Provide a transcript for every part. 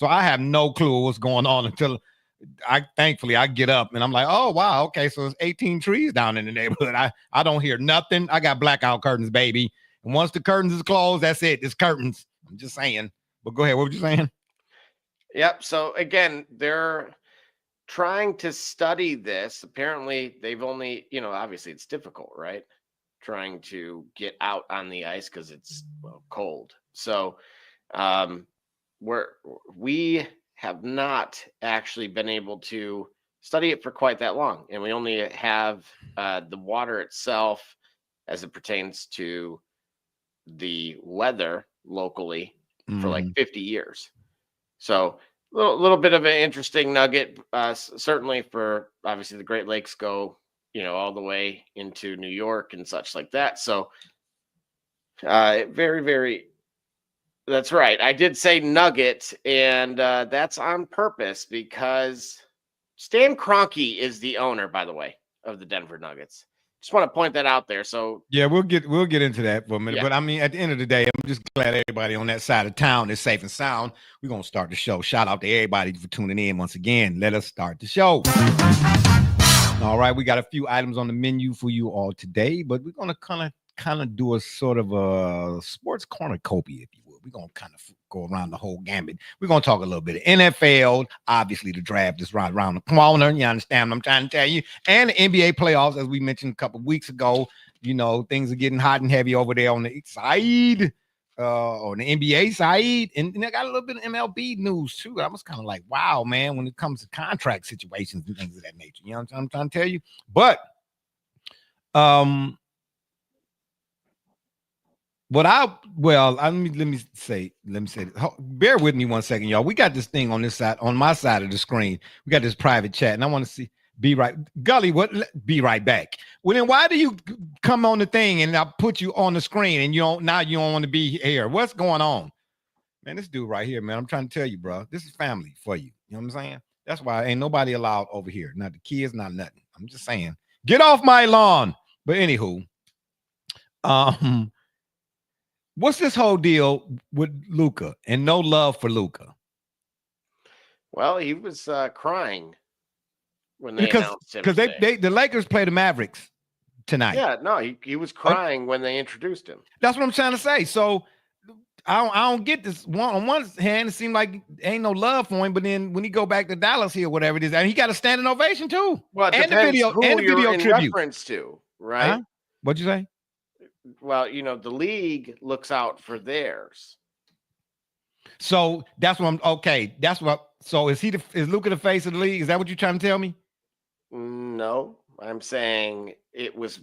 So I have no clue what's going on until thankfully I get up and I'm like, oh wow, okay, so it's 18 trees down in the neighborhood. I don't hear nothing. I got blackout curtains, baby. And once the curtains is closed, that's it. It's curtains. I'm just saying. But go ahead. What were you saying? Yep. So again, they're trying to study this. Apparently, they've only, obviously it's difficult, right? Trying to get out on the ice because it's cold. So we have not actually been able to study it for quite that long, and we only have the water itself as it pertains to the weather locally for like 50 years. So little bit of an interesting nugget, certainly for obviously the Great Lakes go, all the way into New York and such like that. So very, very, that's right. I did say nugget, and that's on purpose because Stan Kroenke is the owner, by the way, of the Denver Nuggets. Just want to point that out there. So yeah, we'll get into that for a minute. Yeah. But I mean, at the end of the day, I'm just glad everybody on that side of town is safe and sound. We're gonna start the show. Shout out to everybody for tuning in once again. Let us start the show. All right, we got a few items on the menu for you all today, but we're gonna kind of do a sort of a sports cornucopia, if you will. We're gonna kind of go around the whole gambit. We're gonna talk a little bit of NFL. Obviously, the draft is right around the corner. You understand what I'm trying to tell you? And the NBA playoffs, as we mentioned a couple of weeks ago. Things are getting hot and heavy over there on the side, on the NBA side, and I got a little bit of MLB news too. I was kind of like, wow, man, when it comes to contract situations and things of that nature. You know what I'm trying to tell you? But let me say this. Bear with me 1 second, y'all. We got this thing on this side, on my side of the screen. We got this private chat, and I want to see. Be right back. Well, then why do you come on the thing and I put you on the screen and you don't want to be here? What's going on? Man, this dude right here, man. I'm trying to tell you, bro. This is family for you. You know what I'm saying? That's why ain't nobody allowed over here. Not the kids, not nothing. I'm just saying. Get off my lawn. But anywho, what's this whole deal with Luka and no love for Luka? Well, he was crying when they announced him. Because the Lakers play the Mavericks tonight. Yeah, no, he was crying when they introduced him. That's what I'm trying to say. So I don't get this. On one hand, it seemed like ain't no love for him, but then when he go back to Dallas here, whatever it is, and he got a standing ovation too. Well, and the video tribute. Reference to, right? Huh? What'd you say? Well, the league looks out for theirs. So that's what I'm okay. That's what. So is Luka the face of the league? Is that what you're trying to tell me? No, I'm saying it was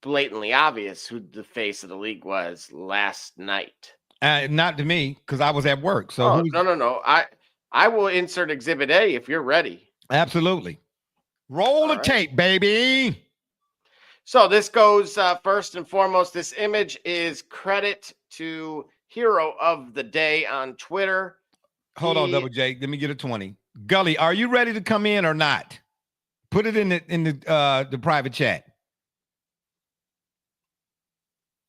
blatantly obvious who the face of the league was last night. Not to me, because I was at work. So no. I will insert Exhibit A if you're ready. Absolutely. Roll the tape, baby. So this goes first and foremost. This image is credit to Hero of the Day on Twitter. Hold on, Double J. Let me get a 20. Gully, are you ready to come in or not? Put it in the private chat.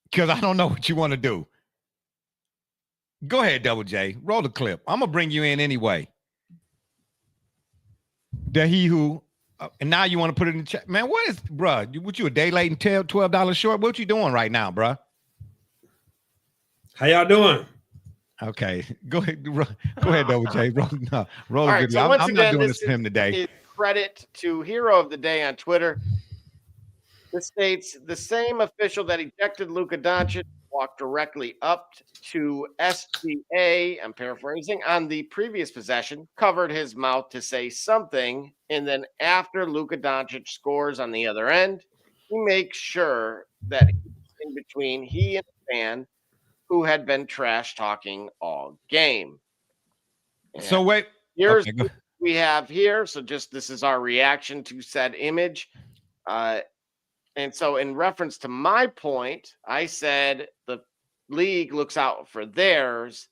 Because I don't know what you want to do. Go ahead, Double J. Roll the clip. I'm going to bring you in anyway. And now you want to put it in the chat. Man, what you a day late and $12 short? What you doing right now, bruh? How y'all doing? Okay. Go ahead, Double J. Roll All right, so I'm not doing this for him today. Credit to Hero of the Day on Twitter. This states the same official that ejected Luka Doncic walked directly up to SGA, I'm paraphrasing, on the previous possession, covered his mouth to say something, and then after Luka Doncic scores on the other end, he makes sure that he's in between he and the fan who had been trash talking all game. And so wait, here's what we have here. So this is our reaction to said image. And so in reference to my point, I said the league looks out for theirs.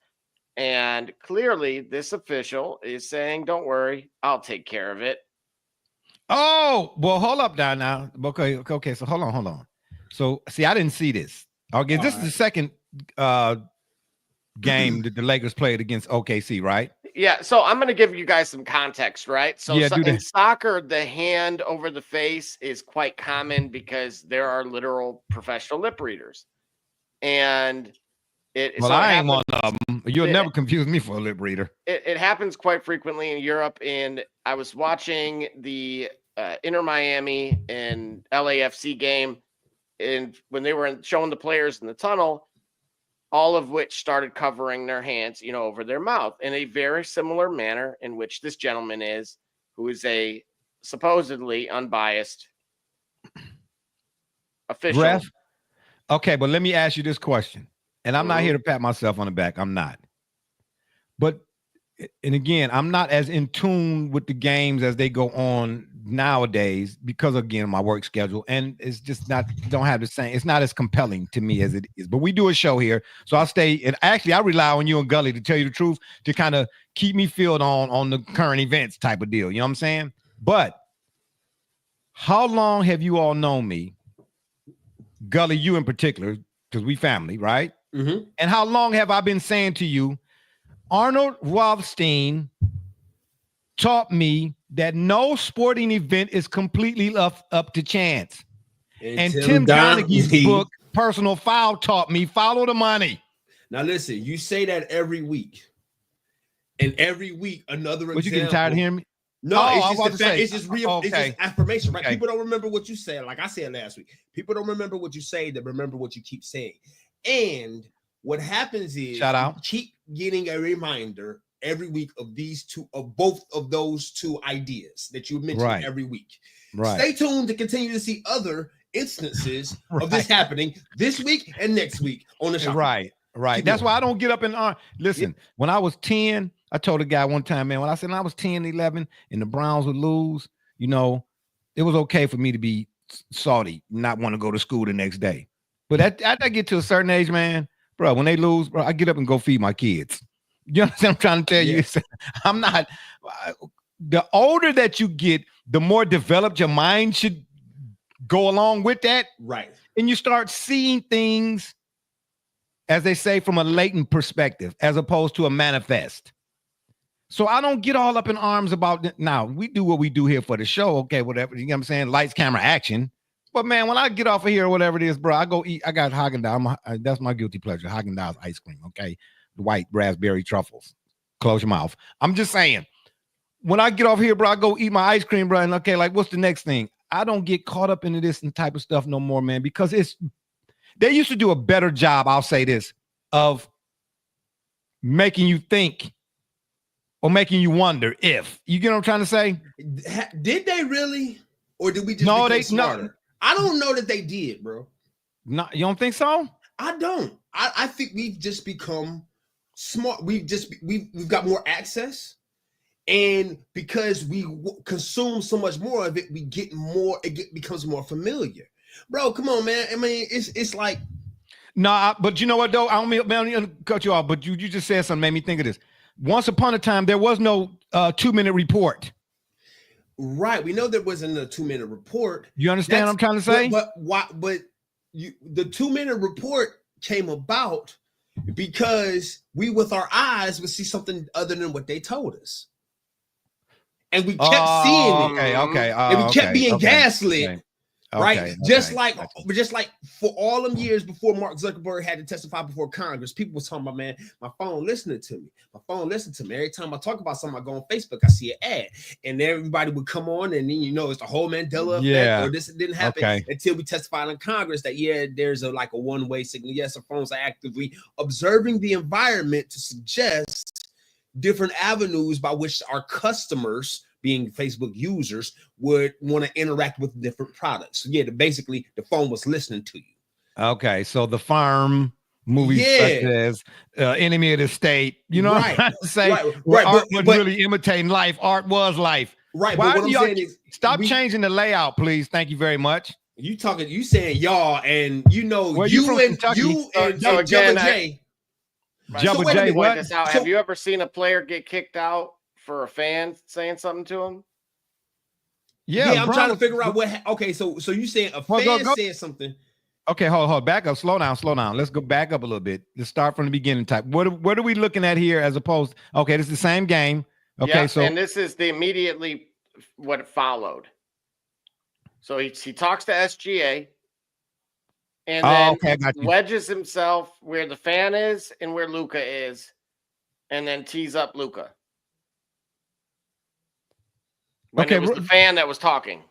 And clearly this official is saying, don't worry, I'll take care of it. Oh, well, hold up now. Okay. So hold on. So see, I didn't see this. Okay, this is the second game that the Lakers played against OKC, right? Yeah, so I'm going to give you guys some context, right? So, Yeah, do in that. soccer, the hand over the face is quite common because there are literal professional lip readers. And Well, I ain't one of them. You'll never confuse me for a lip reader. It happens quite frequently in Europe. And I was watching the Inter Miami and LAFC game, and when they were showing the players in the tunnel, all of which started covering their hands, over their mouth in a very similar manner in which this gentleman is, who is a supposedly unbiased official. Ref? Okay, but let me ask you this question. And I'm not here to pat myself on the back. I'm not. But, and again, I'm not as in tune with the games as they go on nowadays because, again, my work schedule. And it's just don't have the same. It's not as compelling to me as it is. But we do a show here. So I'll stay. And actually, I rely on you and Gully, to tell you the truth, to kind of keep me filled on the current events type of deal. You know what I'm saying? But how long have you all known me? Gully, you in particular, because we family, right? Mm-hmm. And how long have I been saying to you, Arnold Rothstein taught me that no sporting event is completely up to chance. And Tim Donaghy's book, Personal Foul, taught me follow the money. Now listen, you say that every week. And every week, another example. But you getting tired of hearing me? No, it's just real. It's just affirmation, right? Okay. People don't remember what you said. Like I said last week, people don't remember what you say. They remember what you keep saying. And what happens is, shout out, you keep getting a reminder every week of both of those two ideas that you mentioned every week. Right. Stay tuned to continue to see other instances of this happening this week and next week on the show. Right. That's why I don't get up and listen. When I was 10. I told a guy one time, man, when I was 10, 11 and the Browns would lose, it was okay for me to be salty, not want to go to school the next day. But after I get to a certain age, man, bro, when they lose, bro, I get up and go feed my kids. You understand what I'm trying to tell you? I'm not, the older that you get, the more developed your mind should go along with that. Right. And you start seeing things, as they say, from a latent perspective, as opposed to a manifest. So I don't get all up in arms about it. Now, we do what we do here for the show. Okay, whatever. You know what I'm saying? Lights, camera, action. But, man, when I get off of here or whatever it is, bro, I go eat. I got Haagen-Dazs. That's my guilty pleasure, Haagen-Dazs ice cream, okay? The white raspberry truffles. Close your mouth. I'm just saying, when I get off here, bro, I go eat my ice cream, bro, and okay, like, what's the next thing? I don't get caught up into this and type of stuff no more, man, because they used to do a better job, I'll say this, of making you think or making you wonder if. You get what I'm trying to say? Did they really? Or did we just become smarter? No. I don't know that they did, bro. No, you don't think so? I don't. I think we've just become smart. We've got more access. And because we consume so much more of it, it becomes more familiar. Bro, come on, man. I mean, it's like. No, but you know what, though? I don't mean to cut you off, but you just said something made me think of this. Once upon a time, there was no 2-minute report. Right. We know there wasn't a 2-minute report. You understand what I'm trying to say? But the 2-minute report came about because we, with our eyes, would see something other than what they told us. And we kept seeing it. Okay. And we kept being gaslit. Okay. Right, just like for all them years before Mark Zuckerberg had to testify before Congress, people was talking about, man, my phone listening to me. My phone listening to me. Every time I talk about something, I go on Facebook, I see an ad, and everybody would come on, and then it's the whole Mandela effect, or this didn't happen until we testified in Congress that there's a one-way signal. Yes, our phones are actively observing the environment to suggest different avenues by which our customers, being Facebook users, would want to interact with different products. So basically the phone was listening to you. Okay, so the farm movies such as Enemy of the State, what I'm trying to say? Right. Art was really imitating life. Art was life. Right. Why but what I'm saying is, stop changing the layout, please. Thank you very much. You saying y'all, and you and Jubba J. Jubba J. What? Have you ever seen a player get kicked out for a fan saying something to him? Yeah, I'm trying to figure out what. Okay, so you saying a fan said something, Okay, hold, back up, slow down. Let's go back up a little bit. Let's start from the beginning. Type. What are we looking at here as opposed? Okay, this is the same game. Okay, yeah, so and this is the immediately what followed. So he talks to SGA, and then okay, got you. wedges himself where the fan is and where Luka is, and then tees up Luka. When it was the fan that was talking.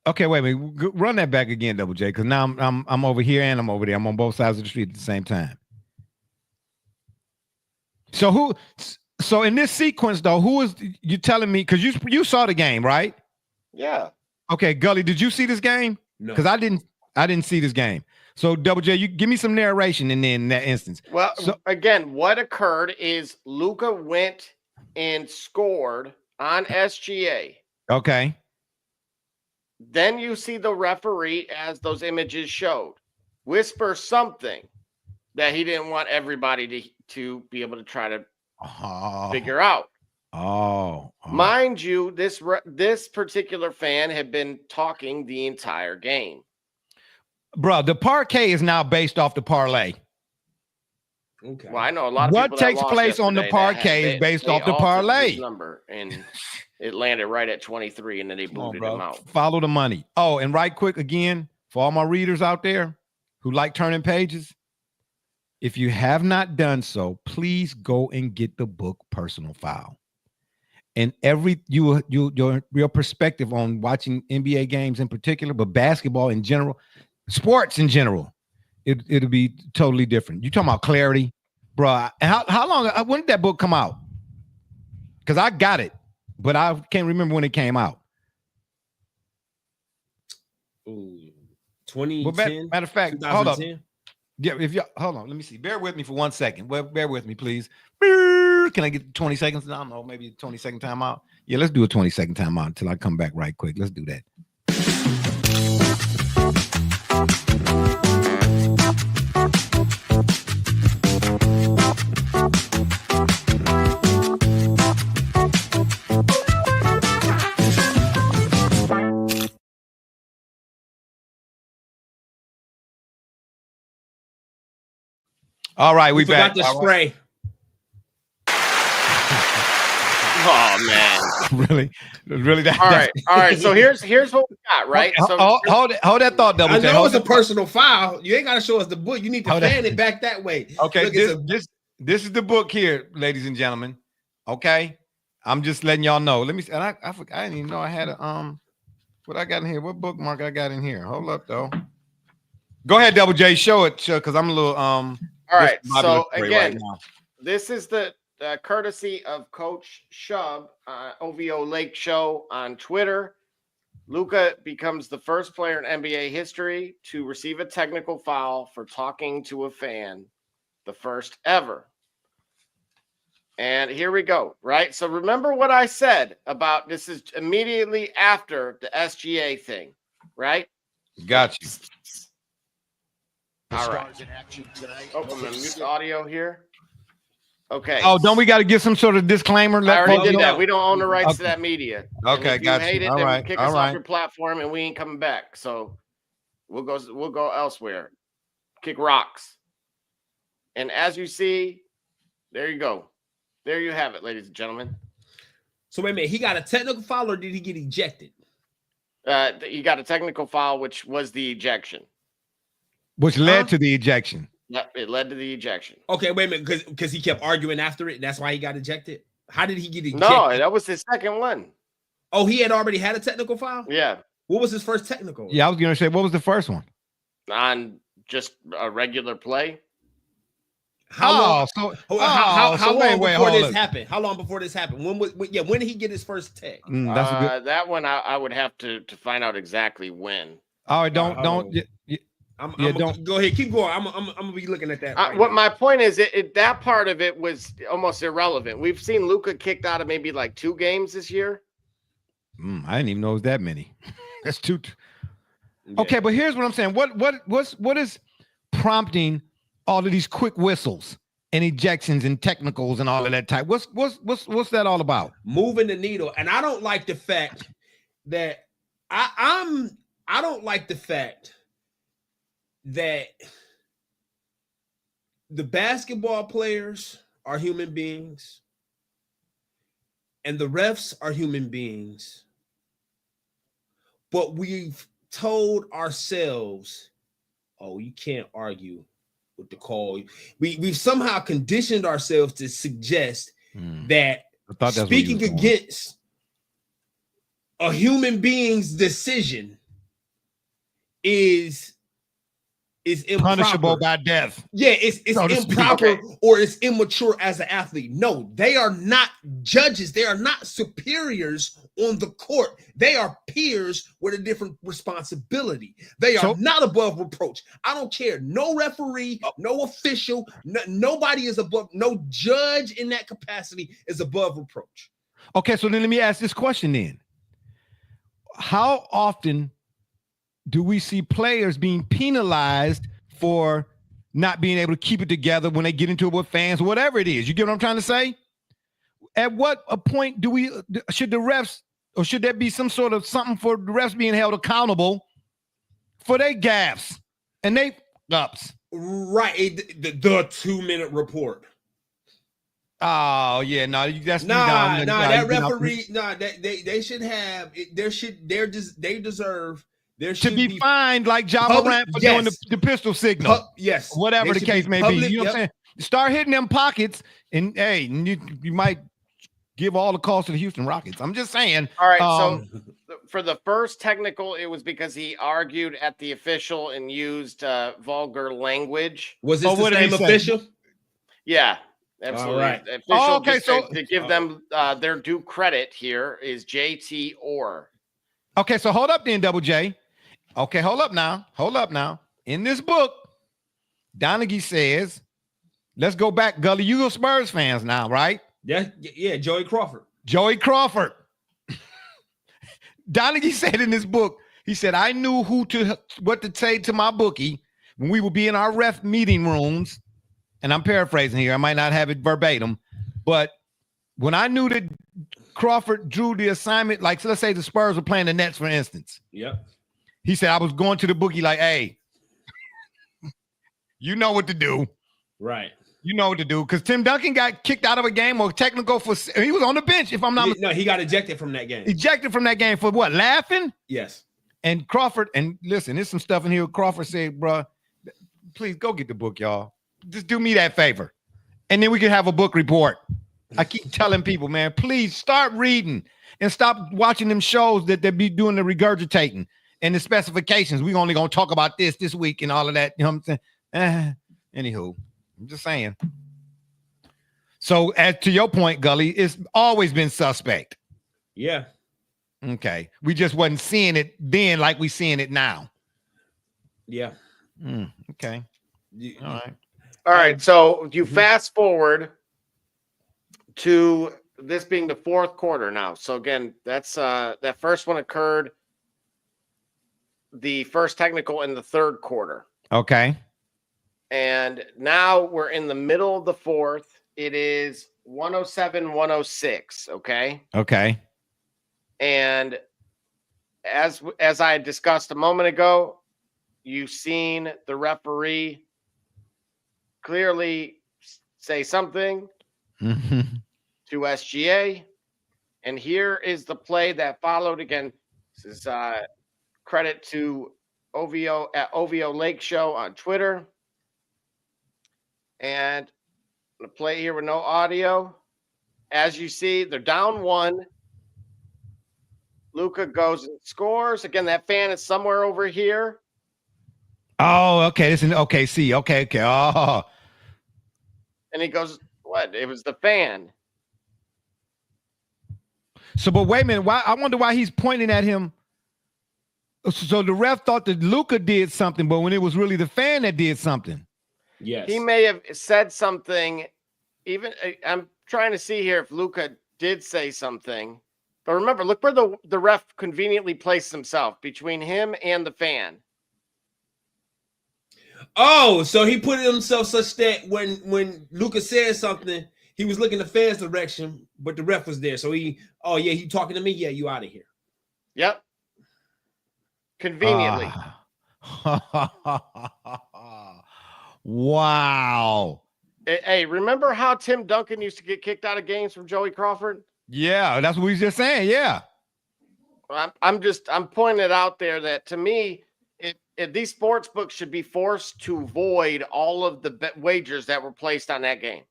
Okay, wait a minute. Run that back again, Double J, because now I'm over here and I'm over there. I'm on both sides of the street at the same time. So in this sequence though, who is you telling me? Because you saw the game, right? Yeah. Okay, Gully, did you see this game? No, because I didn't see this game. So Double J, you give me some narration in that instance. Well, again, what occurred is Luka went and scored on SGA. Okay. Then you see the referee, as those images showed, whisper something that he didn't want everybody to be able to try to figure out. Mind you, this particular fan had been talking the entire game. Bro, the parquet is now based off the parlay. Okay. Well, I know a lot of what people takes place on the parquet is based off the parlay number, and it landed right at 23, and then they booted him out. Follow the money. Oh, and right quick again for all my readers out there who like turning pages, if you have not done so, please go and get the book Personal Foul. And your perspective on watching NBA games in particular, but basketball in general, sports in general, it'll be totally different. You talking about clarity, bro? How long? When did that book come out? Because I got it, but I can't remember when it came out. 2010. Well, matter of fact, hold up. Yeah, hold on, let me see. Bear with me for 1 second. Well, bear with me, please. Can I get 20 seconds? I don't know, maybe 20-second timeout. Yeah, let's do a 20-second timeout until I come back right quick. Let's do that. All right, we back. The spray. Oh man, really that. All right. So here's what we got. Right. Okay, so hold that thought, Double J. I know it's a personal foul. You ain't got to show us the book. You need to fan it back that way. Okay, look, this is the book here, ladies and gentlemen. Okay, I'm just letting y'all know. Let me. And I didn't even know I had a What I got in here? What bookmark I got in here? Hold up though. Go ahead, Double J. Show it, because I'm a little All right. So again, right this is the courtesy of Coach Shub, OVO Lake Show on Twitter. Luka becomes the first player in NBA history to receive a technical foul for talking to a fan, the first ever. And here we go, right? So remember what I said about this is immediately after the SGA thing, right? Got you. All right. Oh, I'm going to mute the audio here. Okay. Oh, don't we got to give some sort of disclaimer? I already did that. We don't own the rights to that media. Okay, got you. Hate it, all then right. Kick us off your platform, and we ain't coming back. So we'll go elsewhere. Kick rocks. And as you see, there you go. There you have it, ladies and gentlemen. So wait a minute, he got a technical foul or did he get ejected? He got a technical foul, which was the ejection. Which led to the ejection. Yep, it led to the ejection. Okay, wait a minute, because he kept arguing after it. That's why he got ejected. How did he get ejected? No, that was his second one. Oh, he had already had a technical foul? Yeah. What was his first technical? Yeah, I was gonna say, what was the first one? On just a regular play. How long before this happened? How long before this happened? When did he get his first tech? That one I would have to find out exactly when. All right, don't. Go ahead, keep going. I'm gonna be looking at that. My point is, that part of it was almost irrelevant. We've seen Luka kicked out of maybe like 2 games this year. I didn't even know it was that many. That's 2. Yeah. Okay, but here's what I'm saying. What is prompting all of these quick whistles and ejections and technicals and all of that type? What's that all about? Moving the needle. And I don't like the fact that I don't like the fact that the basketball players are human beings and the refs are human beings, but we've told ourselves, oh, you can't argue with the call. We've somehow conditioned ourselves to suggest that speaking against a human being's decision is improper. Punishable by death. Yeah, it's so improper or it's immature as an athlete. No, they are not judges. They are not superiors on the court. They are peers with a different responsibility. They are not above reproach. I don't care. No referee, no official, nobody is above, no judge in that capacity is above reproach. Okay, so then let me ask this question then. How often do we see players being penalized for not being able to keep it together when they get into it with fans, whatever it is? You get what I'm trying to say? At what a point should the refs, or should there be some sort of something for the refs being held accountable for their gaffes and they ups? Right, the 2-minute report. Oh yeah, no, that's that referee. They should have. They deserve. There should be fined like Ja Morant for doing the pistol signal. Yes, whatever the case may be. You know what I'm saying? Start hitting them pockets, and hey, you might give all the calls to the Houston Rockets. I'm just saying. All right. So for the first technical, it was because he argued at the official and used vulgar language. Was this the same official? Yeah. Absolutely. All right. Okay, so to give them their due credit here is JT Orr. Okay, so hold up then, Double J. Okay, hold up now. In this book, Donaghy says, let's go back, Gully. You go Spurs fans now, right? Yeah, Joey Crawford. Donaghy said in this book, he said, I knew what to say to my bookie when we would be in our ref meeting rooms. And I'm paraphrasing here. I might not have it verbatim, but when I knew that Crawford drew the assignment, like, so let's say the Spurs were playing the Nets, for instance. Yep. He said, I was going to the bookie like, hey, you know what to do. Right. You know what to do. Because Tim Duncan got kicked out of a game or technical he was on the bench, if I'm not mistaken. No, he got ejected from that game. Ejected from that game for what? Laughing? Yes. And Crawford, and listen, there's some stuff in here. Crawford said, bro, please go get the book, y'all. Just do me that favor. And then we can have a book report. I keep telling people, man, please start reading and stop watching them shows that they be doing the regurgitating and the specifications. We only going to talk about this week and all of that. You know what I'm saying? Anywho, I'm just saying. So as to your point, Gully, it's always been suspect. Yeah. Okay. We just wasn't seeing it then like we seeing it now. Yeah. Okay. All right. So you fast forward to this being the fourth quarter now. So again, that's that first one occurred the first technical in the third quarter. Okay. And now we're in the middle of the fourth. It is 107-106. Okay. And as I discussed a moment ago, you've seen the referee clearly say something to SGA. And here is the play that followed. Again, this is credit to OVO at OVO Lake Show on Twitter. And I'm going to play here with no audio. As you see, they're down 1. Luka goes and scores. Again, that fan is somewhere over here. Oh, okay. This is OKC. Okay. Oh. And he goes, what? It was the fan. So, but wait a minute. Why? I wonder why he's pointing at him. So the ref thought that Luka did something, but when it was really the fan that did something. Yes. He may have said something. Even I'm trying to see here if Luka did say something. But remember, look where the ref conveniently placed himself between him and the fan. Oh, so he put himself such that when Luka said something, he was looking the fan's direction, but the ref was there. So he talking to me? Yeah, you out of here. Yep. Conveniently. Wow. Hey, remember how Tim Duncan used to get kicked out of games from Joey Crawford? Yeah, that's what we was just saying. Yeah. I'm pointing it out there that to me, if these sports books should be forced to void all of the wagers that were placed on that game.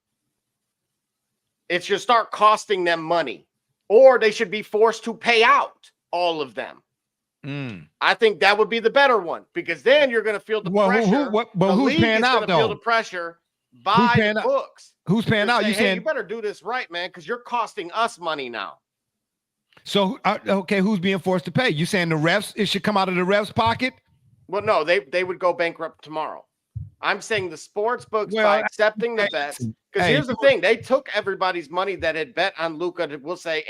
It should start costing them money, or they should be forced to pay out all of them. I think that would be the better one, because then you're going to feel the pressure. Who's paying out though? Feel the pressure by the books. Who's paying out? You saying you better do this right, man, because you're costing us money now. So okay, who's being forced to pay? You saying the refs? It should come out of the refs' pocket? Well, no, they would go bankrupt tomorrow. I'm saying the sports books by accepting the bets. Because here's the thing: they took everybody's money that had bet on Luka. We'll say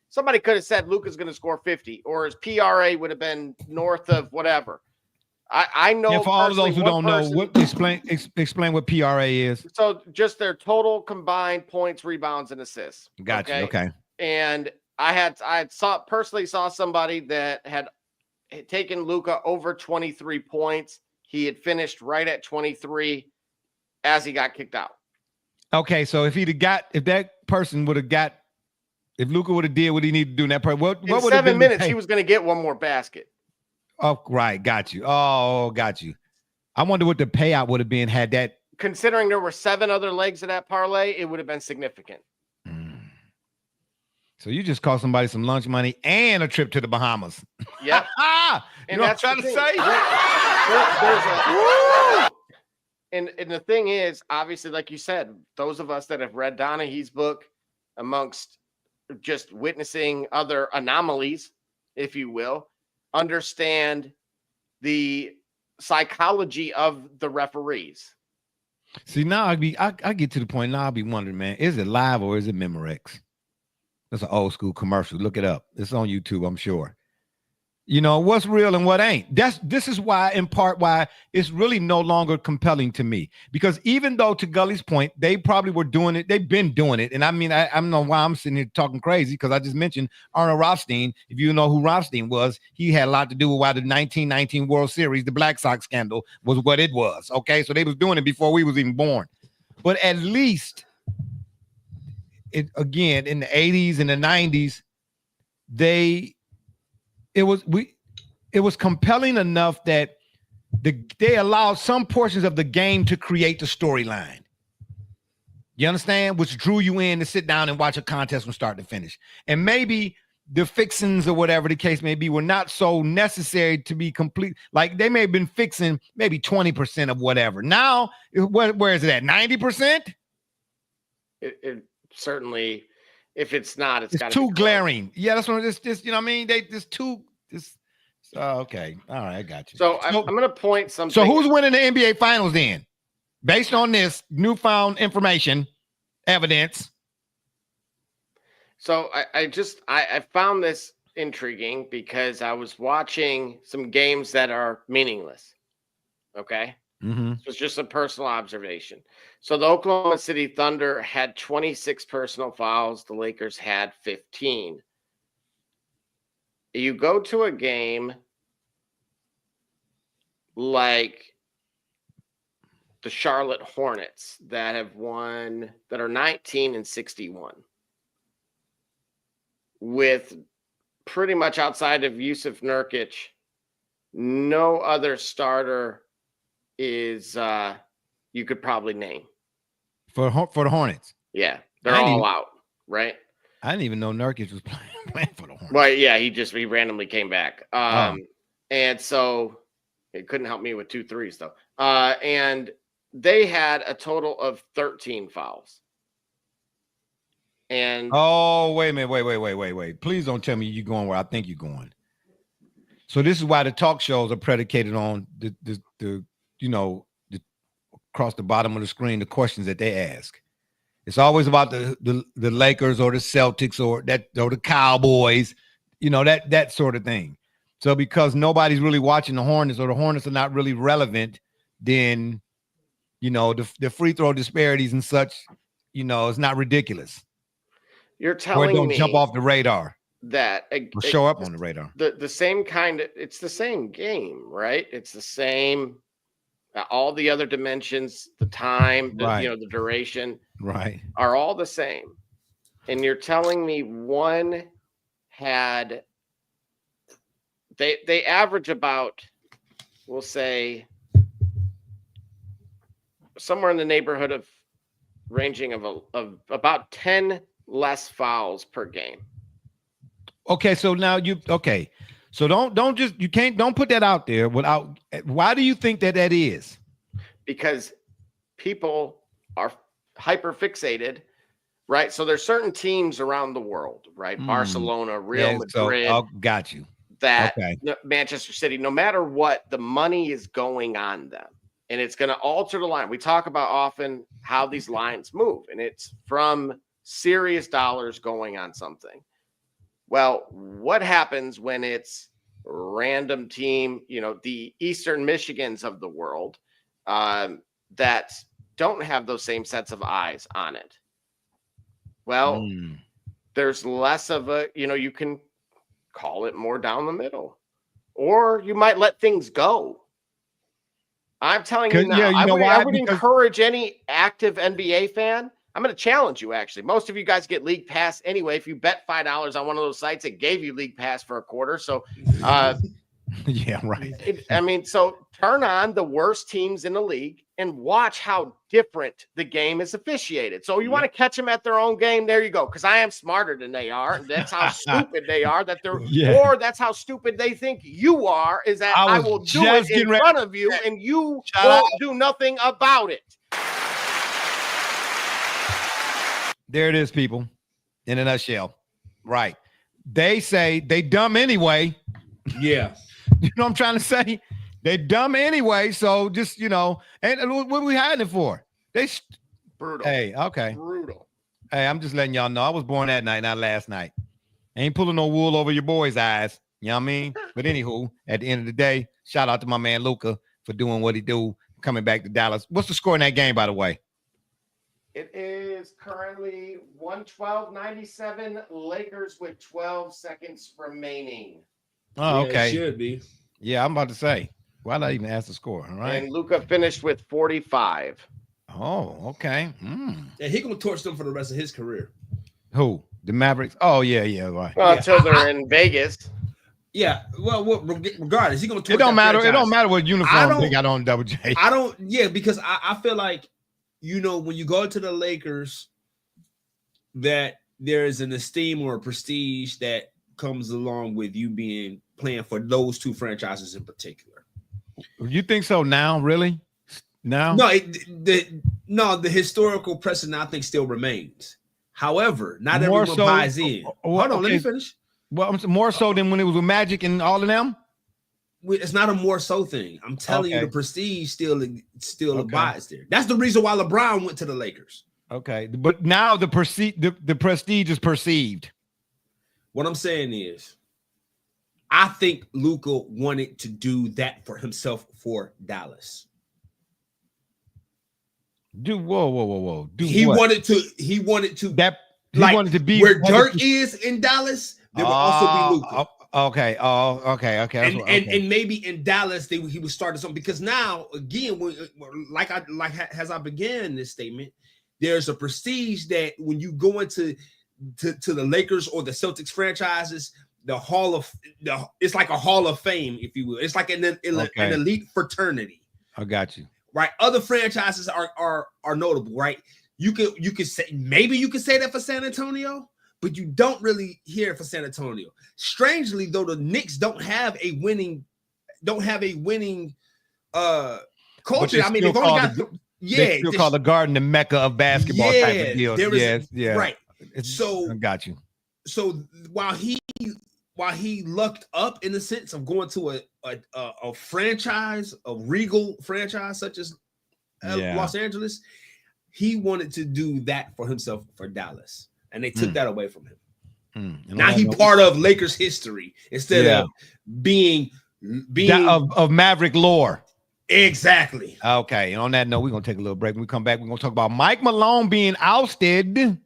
somebody could have said Luka's going to score 50, or his PRA would have been north of whatever. I know. Yeah, for all of those who don't know, explain what PRA is. So just their total combined points, rebounds, and assists. Gotcha. Okay. And I personally saw somebody that had taken Luka over 23 points. He had finished right at 23 as he got kicked out. Okay, so if that person would have got, if Luka would have did what he needed to do in that part, what would 7 minutes he was going to get one more basket. Oh, right, got you. Got you. I wonder what the payout would have been had that. Considering there were 7 other legs of that parlay, it would have been significant. So you just cost somebody some lunch money and a trip to the Bahamas. Yep. And that's what I'm trying to say. And the thing is, obviously, like you said, those of us that have read Donaghy's book, amongst just witnessing other anomalies, if you will, understand the psychology of the referees. See, now I get to the point now I'll be wondering, man, is it live or is it Memorex? That's an old school commercial. Look it up. It's on YouTube, I'm sure. You know, what's real and what ain't. This is why, in part, why it's really no longer compelling to me. Because even though, to Gully's point, they probably were doing it, they've been doing it. And I mean, I don't know why I'm sitting here talking crazy, because I just mentioned Arnold Rothstein. If you know who Rothstein was, he had a lot to do with why the 1919 World Series, the Black Sox scandal, was what it was. Okay, so they was doing it before we was even born. But at least, again, in the 80s and the 90s, it was compelling enough that they allowed some portions of the game to create the storyline. You understand? Which drew you in to sit down and watch a contest from start to finish. And maybe the fixings or whatever the case may be were not so necessary to be complete. Like they may have been fixing maybe 20% of whatever. Now, where is it at? 90%? It certainly, if it's not, it's too glaring. Yeah, that's what it's you know what I mean? Okay. All right, I got you. So I'm going to point something. So who's winning the NBA Finals then? Based on this newfound information, evidence. So I found this intriguing because I was watching some games that are meaningless. Okay. Mm-hmm. So it's just a personal observation. So the Oklahoma City Thunder had 26 personal fouls. The Lakers had 15. You go to a game like the Charlotte Hornets that are 19-61, with pretty much outside of Yusuf Nurkic, no other starter is you could probably name for the Hornets. Yeah, they're all out, right? I didn't even know Nurkic was playing for the Hornets. Well, yeah, he randomly came back. And so it couldn't help me with 2 threes though. And they had a total of 13 fouls. And wait a minute, wait. Please don't tell me you're going where I think you're going. So this is why the talk shows are predicated on the across the bottom of the screen, the questions that they ask. It's always about the Lakers or the Celtics or the Cowboys, that sort of thing. So because nobody's really watching the Hornets, or the Hornets are not really relevant, then the free throw disparities and such, it's not ridiculous. You're telling me don't jump off the radar. that show up on the radar. The same kind of, it's the same game, right? It's the same, all the other dimensions, the time, the duration, right, are all the same. And you're telling me one had, they average about, we'll say, somewhere in the neighborhood of ranging of about 10 less fouls per game. Okay, so now so don't put that out there without. Why do you think that is? Because people are hyper fixated, right? So there's certain teams around the world, right? Barcelona, Real Madrid. So, got you. That Manchester City, no matter what, the money is going on them. And it's going to alter the line. We talk about often how these lines move, and it's from serious dollars going on something. Well, what happens when it's random team, the Eastern Michigans of the world that don't have those same sets of eyes on it? Well, there's less of a, you can call it more down the middle, or you might let things go. I'm telling you now, I would encourage any active NBA fan. I'm going to challenge you, actually. Most of you guys get League Pass anyway. If you bet $5 on one of those sites, it gave you League Pass for a quarter. So, yeah, right. So turn on the worst teams in the league and watch how different the game is officiated. So you want to catch them at their own game? There you go. Because I am smarter than they are. And that's how stupid they are. Or that's how stupid they think you are. Is that I will do it in front of you and you won't do nothing about it. There it is, people. In a nutshell, right? They say they dumb anyway. Yeah, you know what I'm trying to say. They dumb anyway, so just and what are we hiding it for? They brutal. Hey, okay, brutal. Hey, I'm just letting y'all know I was born that night, not last night. Ain't pulling no wool over your boys' eyes. You know what I mean? But anywho, at the end of the day, shout out to my man Luka for doing what he do, coming back to Dallas. What's the score in that game, by the way? It is currently 112-97. Lakers with 12 seconds remaining. Oh, okay. It should be. Yeah, I'm about to say. Why not even ask the score? All right. And Luka finished with 45. Oh, okay. And he gonna torch them for the rest of his career. Who? The Mavericks? Oh, yeah, right. Well, until they're in Vegas. Yeah. Well, regardless, he gonna torch. It don't matter. Franchise. It don't matter what uniform they got on Double J. I don't. Yeah, because I feel like when you go to the Lakers, that there is an esteem or a prestige that comes along with you playing for those two franchises in particular. You think so now? Really? Now? No, the historical precedent I think still remains. However, not everyone buys in. Hold on, let me finish. Well, more so than when it was with Magic and all of them. It's not a more so thing. I'm telling you, the prestige still abides there. That's the reason why LeBron went to the Lakers. Okay, but now the prestige is perceived. What I'm saying is, I think Luka wanted to do that for himself for Dallas. Whoa. He wanted to wanted to be where Dirk is in Dallas. There will also be Luka. Okay. Okay. And maybe in Dallas he was starting something, because now again, as I began this statement, there's a prestige that when you go into the Lakers or the Celtics franchises, it's like a Hall of Fame, if you will. It's like an elite fraternity. I got you. Right. Other franchises are notable, right? You could say that for San Antonio, but you don't really hear it for San Antonio. Strangely, though, the Knicks don't have a winning culture. I mean, they've only got they still call the Garden the Mecca of basketball type of deals. Yeah. Right. I got you. So while he lucked up in the sense of going to a franchise, a regal franchise such as Los Angeles, he wanted to do that for himself for Dallas, and they took that away from him. Now he's part of Lakers history instead of being of Maverick lore. Exactly. Okay. And on that note, we're gonna take a little break. When we come back, we're gonna talk about Mike Malone being ousted.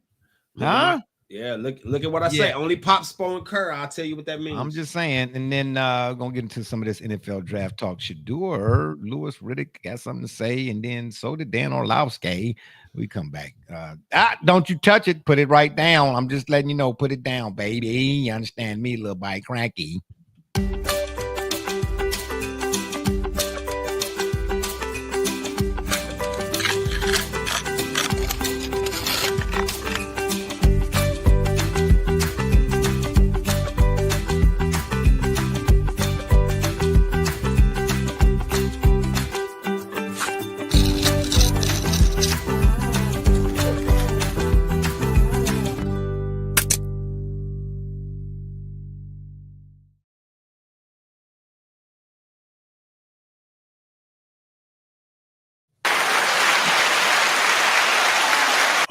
Huh? Yeah, look at what I say. Only Pop, Spo, and Kerr. I'll tell you what that means. I'm just saying. And then gonna get into some of this NFL draft talk. Sheduer, Lewis Riddick got something to say, and then so did Dan Orlovsky. We come back. Don't you touch it. Put it right down. I'm just letting you know. Put it down, baby. You understand me, little bite cranky.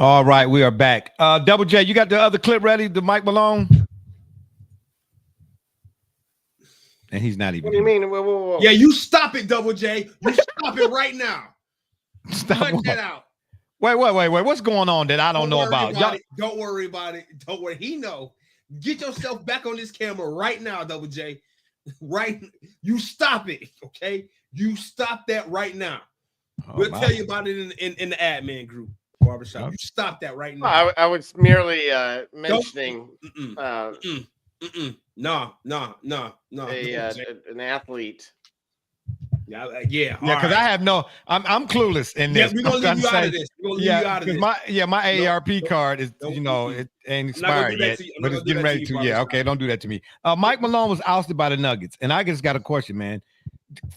All right, we are back. Double J, you got the other clip ready? The Mike Malone? And he's not even. What do you mean? Whoa. Yeah, you stop it, Double J. You stop it right now. Stop. Cut that out. Wait. What's going on that I don't know about? Don't worry about it. Don't worry. He know. Get yourself back on this camera right now, Double J. Right. You stop it. Okay. You stop that right now. We'll tell you about it in the admin group. Barbershop. Okay. You stop that right now. I was merely mentioning No. An athlete. Yeah. Because I have no. I'm clueless in this. Yeah, we're gonna leave you out of this. My AARP card is it ain't expired yet, but it's getting ready to. Yeah, okay, don't do that to me. Mike Malone was ousted by the Nuggets, and I just got a question, man.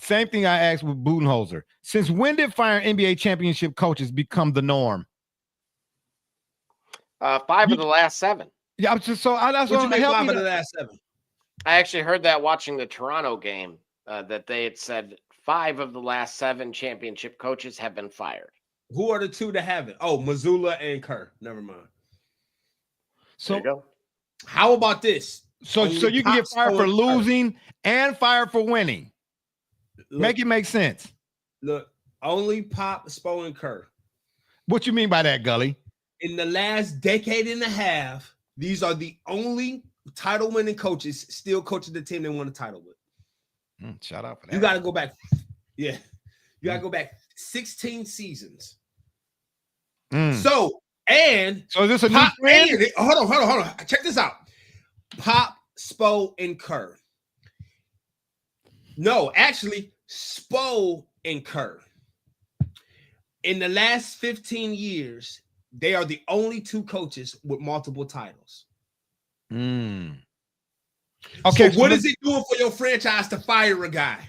Same thing I asked with Budenholzer. Since when did firing NBA championship coaches become the norm? 5 of the last 7. Yeah, that's what 5 of the last 7. I actually heard that watching the Toronto game that they had said 5 of the last 7 championship coaches have been fired. Who are the 2 that haven't? Oh, Mazzulla and Kerr. Never mind. So there you go. How about this? So you can get fired for losing and fired for winning. Make it make sense. Look, only Pop, Spo, and Kerr. What you mean by that, Gully? In the last decade and a half, these are the only title-winning coaches still coaching the team they won a title with. Shout out for that. You got to go back. Yeah. You got to go back 16 seasons. So is this a new trend? Hold on. Check this out. Pop, Spo, and Kerr. No, actually, Spo and Kerr. In the last 15 years, they are the only 2 coaches with multiple titles. Okay, so what is it doing for your franchise to fire a guy?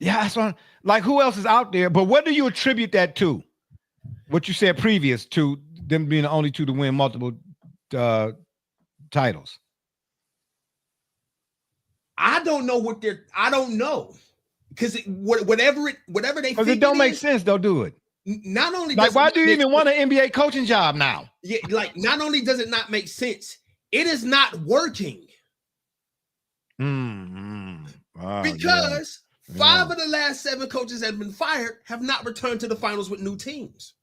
Yeah, that's what. Like, who else is out there? But what do you attribute that to? What you said previous to them being the only 2 to win multiple titles. I don't know I don't know because whatever they. Because it don't make sense. They'll do it. Not only why do you even want an NBA coaching job now? Yeah, not only does it not make sense, it is not working. Because 5 of the last 7 coaches that have been fired have not returned to the finals with new teams.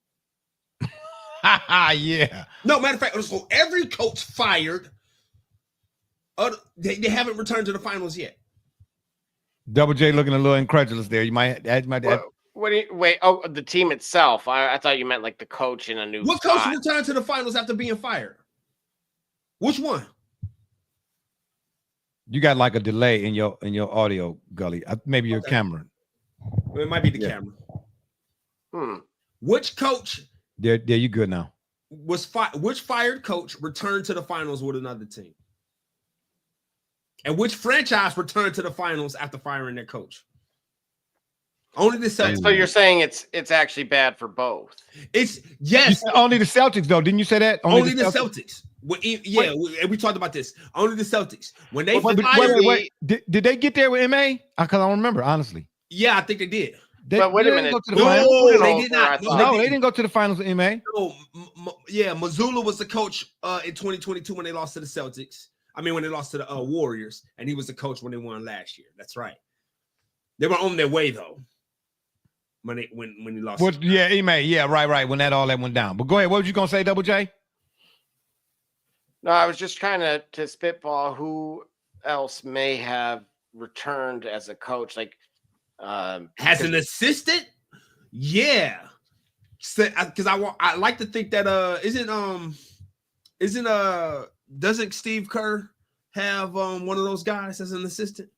Yeah. No, matter of fact, so every coach fired, they haven't returned to the finals yet. Double J looking a little incredulous there. You might add my dad. What do you wait? Oh, the team itself. I thought you meant like the coach in a new. What coach returned to the finals after being fired? Which one? You got like a delay in your audio, Gully. Maybe your camera. It might be the camera. Which coach? There, you good now. Which fired coach returned to the finals with another team? And which franchise returned to the finals after firing their coach? Only the Celtics. So you're saying it's actually bad for both? It's yes. Only the Celtics though. Didn't you say that? Only the Celtics. We talked about this. Only the Celtics. When they wait. Did they get there with MA? Because I don't remember honestly. Yeah, I think they did. But wait a minute. No, they did not. No, they didn't go to the finals with MA. No, Mazzulla was the coach in 2022 when they lost to the Celtics. I mean, when they lost to the Warriors, and he was the coach when they won last year. That's right. They were on their way though. When he lost. Ime. Yeah, right. When all that went down. But go ahead. What was you gonna say, Double J? No, I was just trying to spitball who else may have returned as a coach, like as an assistant. Yeah, because I like to think that doesn't Steve Kerr have one of those guys as an assistant?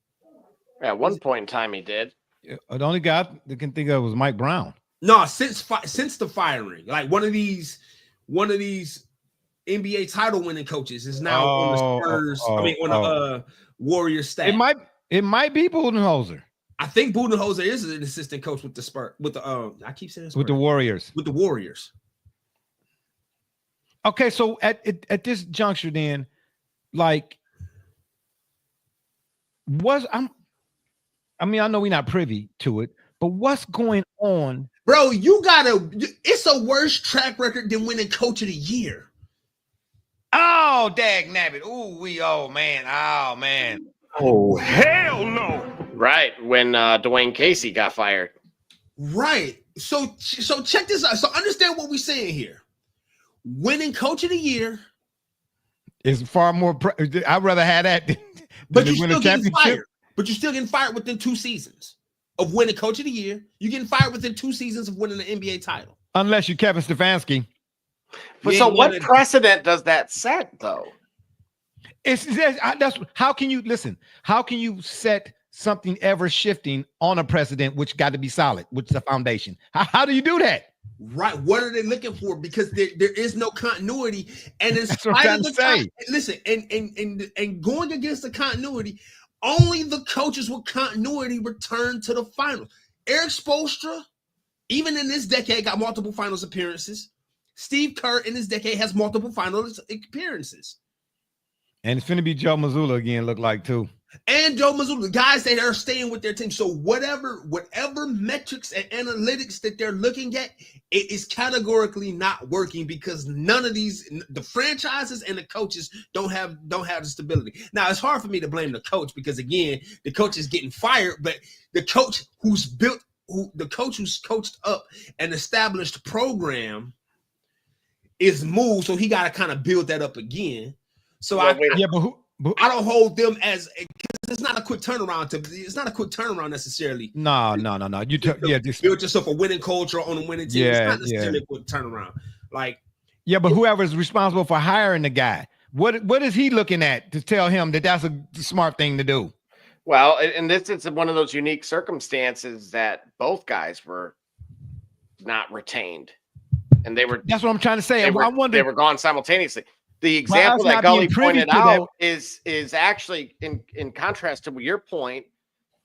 At one point in time, he did. The only guy that can think of was Mike Brown. No, since the firing, like one of these NBA title winning coaches is now on the Spurs. On the Warriors staff. It might be Budenholzer. I think Budenholzer is an assistant coach with the Spurs. With the I keep saying Spurs. With the Warriors. With the Warriors. Okay, so at this juncture, then, like, I know we're not privy to it, but what's going on? Bro, it's a worse track record than winning coach of the year. Oh, dag nabbit. Oh, man. Oh, hell no. Right, when Dwayne Casey got fired. Right. So check this out. So understand what we're saying here. Winning coach of the year is far more. I'd rather have that than but you're still getting fired. But you're still getting fired within 2 seasons of winning coach of the year. You're getting fired within 2 seasons of winning the NBA title. Unless you're Kevin Stefanski. But so what precedent does that set, though? That's how can you listen? How can you set something ever shifting on a precedent which got to be solid, which is the foundation? How do you do that? Right. What are they looking for? Because there is no continuity. And that's what I'm trying to say. Listen, and going against the continuity, only the coaches with continuity return to the finals. Eric Spoelstra, even in this decade, got multiple finals appearances. Steve Kerr in this decade has multiple finals appearances. And it's going to be Joe Mazzulla again, look like, too. And Joe Mazzulla, guys that are staying with their team. So whatever metrics and analytics that they're looking at, it is categorically not working because none of the franchises and the coaches don't have the stability. Now, it's hard for me to blame the coach because, again, the coach is getting fired, but the coach who's coached up an established program is moved, so he got to kind of build that up again. So I don't hold them as because it's not a quick turnaround. It's not a quick turnaround necessarily. No. You just build yourself a winning culture on a winning team. It's not necessarily a quick turnaround. Like but whoever is responsible for hiring the guy, what is he looking at to tell him that that's a smart thing to do? Well, in this, it's one of those unique circumstances that both guys were not retained, and they were. That's what I'm trying to say. They were gone simultaneously. The example that Gully pointed out is actually in contrast to your point.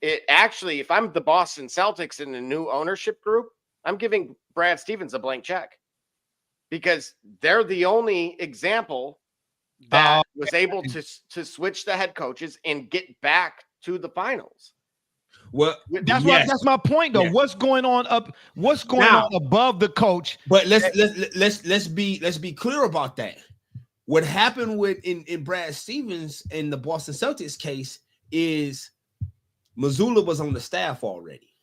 It actually, if I'm the Boston Celtics in the new ownership group, I'm giving Brad Stevens a blank check because they're the only example that was able to switch the head coaches and get back to the finals. Well, that's my point though. Yeah. What's going on above the coach? But let's be clear about that. What happened in Brad Stevens in the Boston Celtics case is Mazzulla was on the staff already.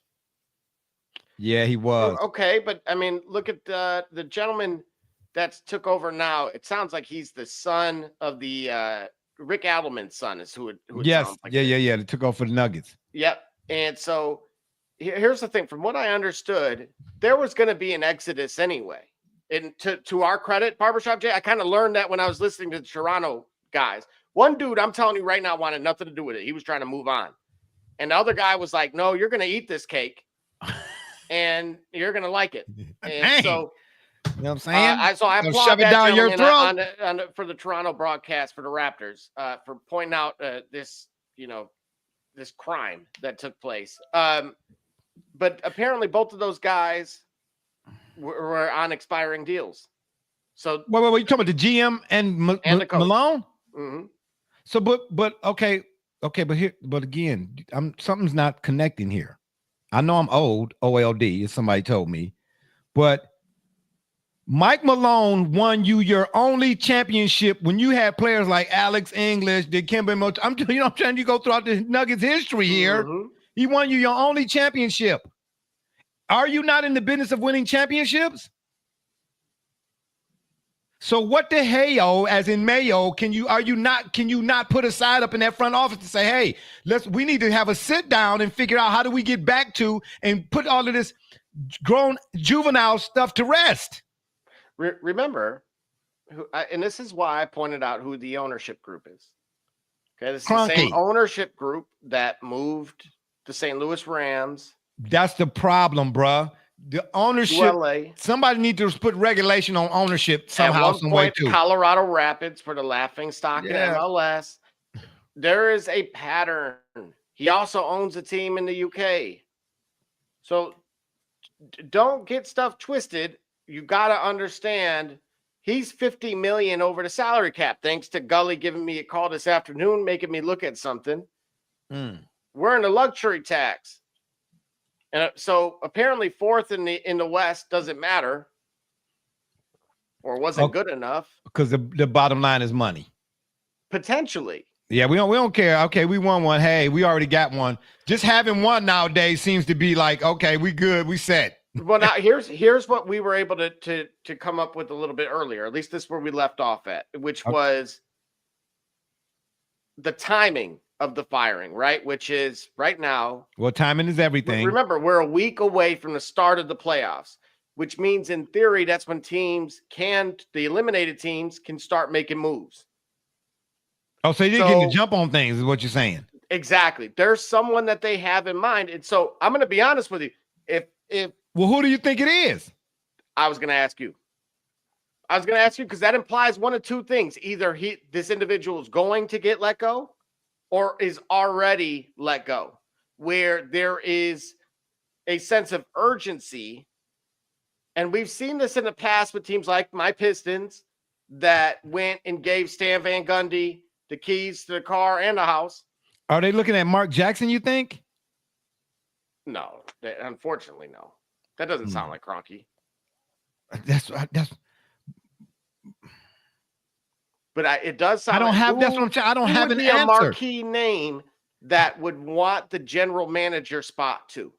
Yeah, he was. Okay, but I mean, look at the gentleman that took over now. It sounds like he's the son of the Rick Adelman's son is who it yes. sounds like. Yeah. They took over for the Nuggets. Yep. And so here's the thing. From what I understood, there was going to be an exodus anyway. And to our credit, Barbershop Jay, I kind of learned that when I was listening to the Toronto guys. One dude, I'm telling you right now, wanted nothing to do with it. He was trying to move on. And the other guy was like, no, you're going to eat this cake and you're going to like it. And so, you know what I'm saying? So I applaud shove it that down your throat for the Toronto broadcast for the Raptors for pointing out this crime that took place. But apparently both of those guys were on expiring deals. So wait, you talking about the GM and the coach. Malone? Mm-hmm. So, but okay, but again, something's not connecting here. I know I'm old, OLD, as somebody told me, but Mike Malone won you your only championship when you had players like Alex English, Dikembe Mutombo. I'm trying to go throughout the Nuggets history here. Mm-hmm. He won you your only championship. Are you not in the business of winning championships? So what the hey-o, as in Mayo, can you not put a side up in that front office to say, hey, we need to have a sit down and figure out how do we get back to and put all of this grown juvenile stuff to rest? Remember, and this is why I pointed out who the ownership group is. Okay, this is Kroenke. the same ownership group that moved the St. Louis Rams. That's the problem, bruh. The ownership. LA. Somebody needs to put regulation on ownership somehow, At one some way point, too. Colorado Rapids for the laughing stock in MLS. There is a pattern. He also owns a team in the UK. So don't get stuff twisted. You got to understand he's $50 million over the salary cap. Thanks to Gully giving me a call this afternoon, making me look at something. We're in the luxury tax. And so apparently fourth in the West doesn't matter or wasn't good enough. Because the bottom line is money. Potentially. Yeah, we don't care. Okay, we won one. Hey, we already got one. Just having one nowadays seems to be like, okay, we good, we set. Well, now here's what we were able to come up with a little bit earlier. At least this is where we left off at, which was the timing of the firing, right? Which is right now. Well, timing is everything. Remember, we're a week away from the start of the playoffs, which means in theory, that's when the eliminated teams can start making moves. Oh, so you're getting to jump on things is what you're saying. Exactly. There's someone that they have in mind. And so I'm going to be honest with you. Well, who do you think it is? I was going to ask you because that implies one of two things. Either this individual is going to get let go or is already let go, where there is a sense of urgency. And we've seen this in the past with teams like my Pistons that went and gave Stan Van Gundy the keys to the car and the house. Are they looking at Mark Jackson, you think? No, unfortunately, no. That doesn't sound like Kroenke. That's. But it does sound. I don't have. That's what I'm saying. I don't have an answer. A marquee name that would want the general manager spot too.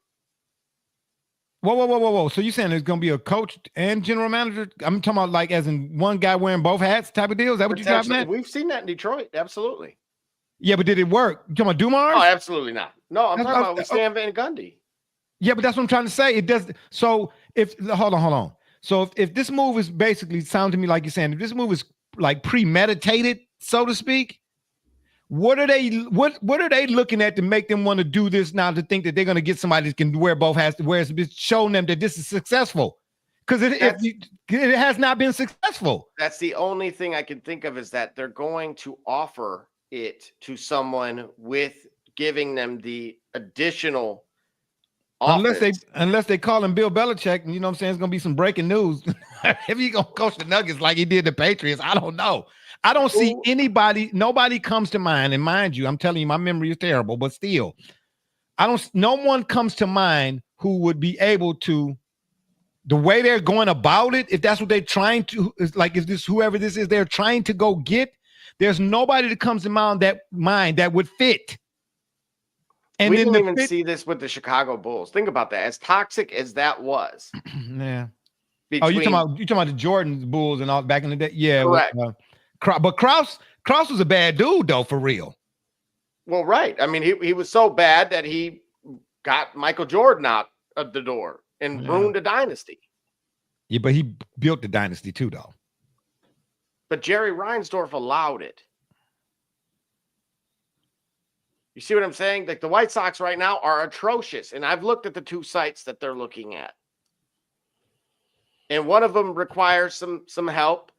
Whoa. So you saying there's going to be a coach and general manager? I'm talking about like as in one guy wearing both hats type of deal. Is that what you're talking about? We've seen that in Detroit. Absolutely. Yeah, but did it work? You talking about Dumars? Oh, absolutely not. No, I'm talking about with Stan Van Gundy. Yeah, but that's what I'm trying to say. It does. So hold on. So if this move is basically sound to me like you're saying, if this move is like premeditated, so to speak, what are they looking at to make them want to do this now, to think that they're going to get somebody that can wear both hats, where it's showing them that this is successful? Because it has not been successful. That's the only thing I can think of, is that they're going to offer it to someone with giving them the additional office. Unless they call him Bill Belichick, and you know what I'm saying, it's gonna be some breaking news. If he gonna coach the Nuggets like he did the Patriots, I don't know. I don't see nobody comes to mind, and mind you, I'm telling you, my memory is terrible, but still, no one comes to mind who would be able to, the way they're going about it, if that's what they're trying to, is like, if this, whoever this is, they're trying to go get, there's nobody that comes to mind that would fit. And we didn't even see this with the Chicago Bulls. Think about that. As toxic as that was. Yeah. You talking about the Jordan Bulls and all back in the day? Yeah. Correct. But Krause was a bad dude though, for real. Well, right. I mean, he was so bad that he got Michael Jordan out of the door and ruined a dynasty. Yeah, but he built the dynasty too, though. But Jerry Reinsdorf allowed it. You see what I'm saying? Like, the White Sox right now are atrocious. And I've looked at the two sites that they're looking at. And one of them requires some help,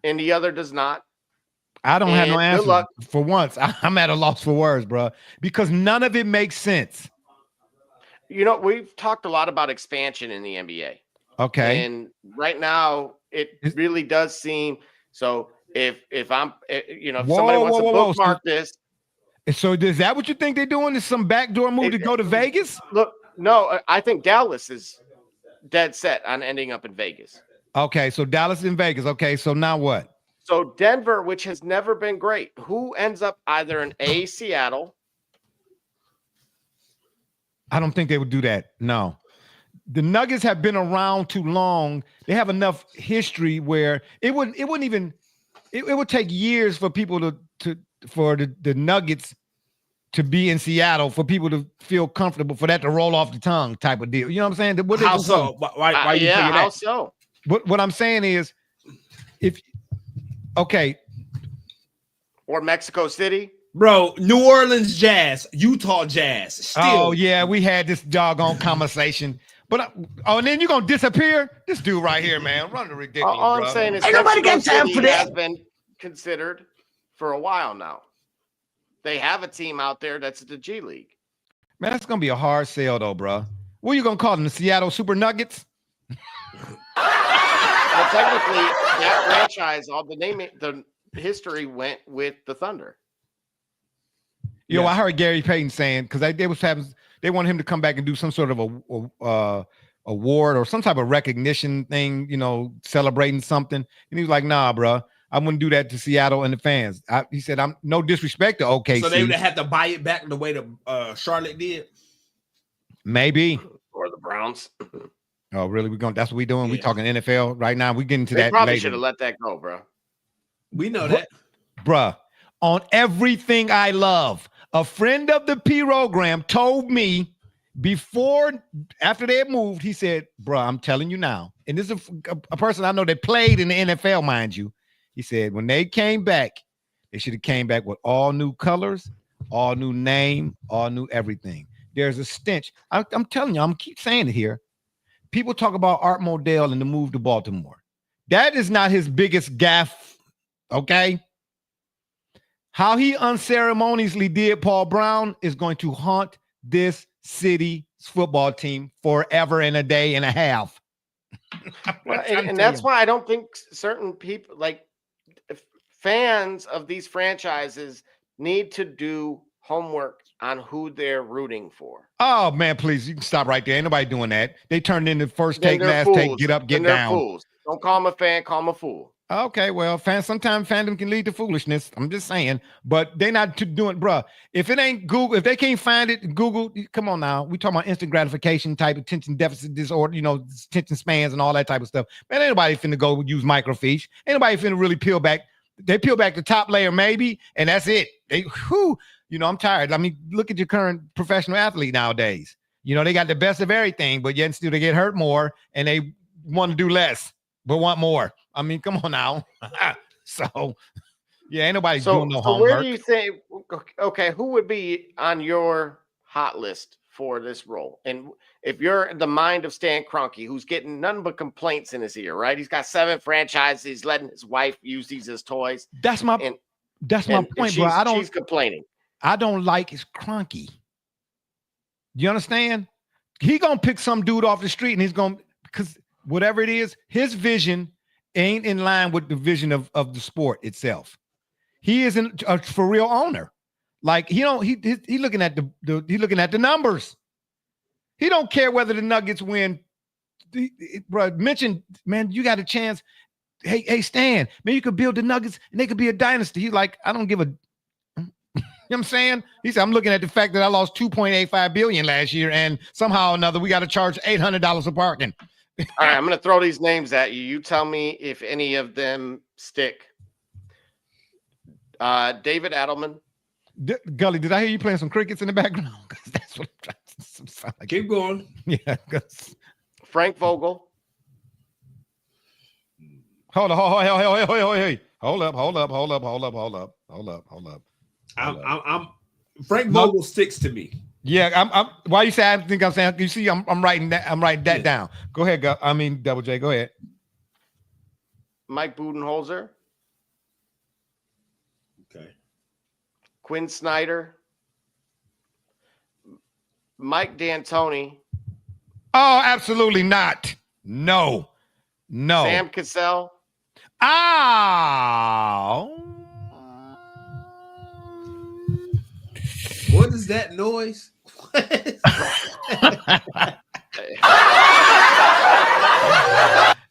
and the other does not. I don't have no answer. For once, I'm at a loss for words, bro, because none of it makes sense. You know, we've talked a lot about expansion in the NBA. Okay. And right now, it really does seem so. If I'm, if somebody wants to bookmark this. So is that what you think they're doing? Is some backdoor move to go to Vegas? Look, no, I think Dallas is dead set on ending up in Vegas. Okay, so Dallas in Vegas. Okay, so now what? So Denver, which has never been great, who ends up either in Seattle? I don't think they would do that. No. the Nuggets have been around too long. They have enough history where it would take years for people for the Nuggets to be in Seattle, for people to feel comfortable, for that to roll off the tongue type of deal. You know what I'm saying? How so? Why you figure that? How so? What I'm saying is, or Mexico City. Bro, New Orleans Jazz, Utah Jazz. Still. Oh, yeah, we had this doggone conversation. But and then you're gonna disappear? This dude right here, man, run the ridiculous. All I'm saying is, ain't nobody got time for that. Has been considered for a while now. They have a team out there that's the G League. Man, that's gonna be a hard sell, though, bro. What are you gonna call them? The Seattle Super Nuggets? Well, technically, that franchise, the history went with the Thunder. Yo, I heard Gary Payton saying, because they want him to come back and do some sort of a award or some type of recognition thing, celebrating something. And he was like, nah, bro, I wouldn't do that to Seattle and the fans. He said, I'm no disrespect to OKC. So they would have to buy it back the way the Charlotte did? Maybe. Or the Browns. Oh, really? That's what we're doing? Yeah. We're talking NFL right now. We're getting to that. They probably should have let that go, bro. We know that. Bruh, on everything I love, a friend of the program told me after they had moved, he said, bro, I'm telling you now, and this is a person I know that played in the NFL, mind you. He said, when they came back, they should have came back with all new colors, all new name, all new everything. There's a stench. I'm telling you, I'm keep saying it here. People talk about Art Modell and the move to Baltimore. That is not his biggest gaffe, okay? How he unceremoniously did Paul Brown is going to haunt this city's football team forever and a day and a half. Well, and that's why I don't think certain people, like fans of these franchises, need to do homework on who they're rooting for. Oh, man, please, you can stop right there. Ain't nobody doing that. They turned into first take, last take, get up, get down. Fools. Don't call them a fan, call them a fool. Okay, well, sometimes fandom can lead to foolishness. I'm just saying, but they're not doing, bruh. If it ain't Google, if they can't find it, Google, come on now. We talking about instant gratification type attention deficit disorder, attention spans and all that type of stuff. Man, ain't nobody finna go use microfiche. Ain't nobody finna really peel back. They peel back the top layer maybe, and that's it. I'm tired. I mean, look at your current professional athlete nowadays. They got the best of everything, but yet still they get hurt more and they want to do less, but want more. I mean, come on now. So, yeah, ain't nobody doing no homework. Where do you think, okay, who would be on your hot list for this role? And if you're the mind of Stan Kroenke, who's getting none but complaints in his ear, right? He's got 7 franchises. He's letting his wife use these as toys. That's my point, bro. She's complaining. I don't like his Kroenke. You understand? He gonna pick some dude off the street and he's gonna, because whatever it is, his vision ain't in line with the vision of the sport itself. He isn't a for real owner. Like he looking at the numbers. He don't care whether the Nuggets win. Bro, mention, man, you got a chance. Hey, Stan, man, you could build the Nuggets and they could be a dynasty. He's like, I don't give a. You know what I'm saying? He said, I'm looking at the fact that I lost $2.85 billion last year, and somehow or another we got to charge $800 for parking. All right, I'm going to throw these names at you. You tell me if any of them stick. David Adelman. Gully, did I hear you playing some crickets in the background? Because that's what I'm trying to sound like. Keep going. Yeah. Frank Vogel. Hold up. I'm Frank Vogel sticks to me. Yeah, I'm. Why you say I think I'm saying? You see, I'm writing that. I'm writing that down. Go ahead, Double J. Go ahead. Mike Budenholzer. Okay. Quinn Snyder. Mike D'Antoni. Oh, absolutely not. No. Sam Cassell. Oh. What is that noise?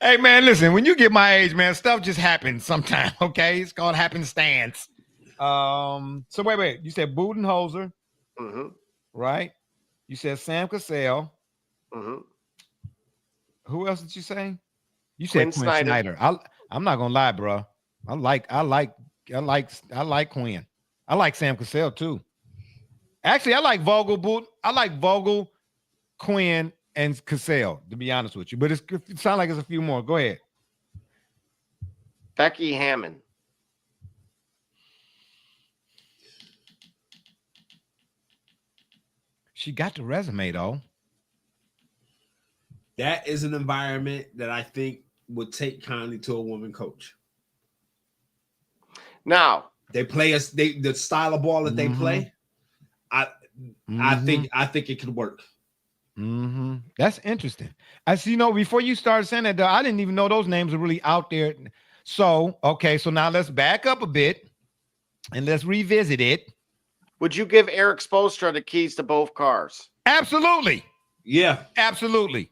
Hey, man, listen, when you get my age, man, stuff just happens sometimes, okay? It's called happenstance. So wait. You said Budenholzer, mm-hmm. right? You said Sam Cassell. Mm-hmm. Who else did you say? You Quinn said Quinn Snyder. Snyder. I'm not gonna lie, bro. I like Quinn. I like Sam Cassell too. Actually, I like Vogel, Quinn, and Cassell, to be honest with you. But it sounds like it's a few more. Go ahead. Becky Hammond. She got the resume though. That is an environment that I think would take kindly to a woman coach. Now they play us. The style of ball that they play. I think it could work. That's interesting. I see. Before you started saying that, though, I didn't even know those names are really out there. So okay, so now let's back up a bit and let's revisit it. Would you give Eric Spoelstra the keys to both cars? Absolutely. Yeah. Absolutely.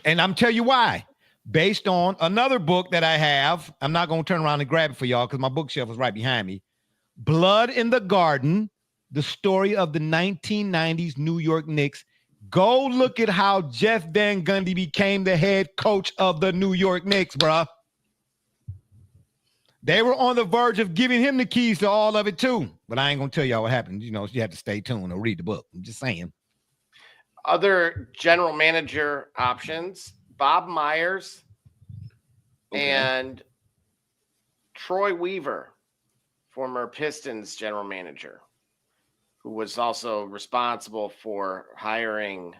And I'm tell you why. Based on another book that I have, I'm not going to turn around and grab it for y'all because my bookshelf is right behind me. Blood in the Garden, the story of the 1990s New York Knicks. Go look at how Jeff Van Gundy became the head coach of the New York Knicks, bruh. They were on the verge of giving him the keys to all of it too. But I ain't going to tell y'all what happened. You have to stay tuned or read the book. I'm just saying. Other general manager options, Bob Myers and Troy Weaver, former Pistons general manager, who was also responsible for hiring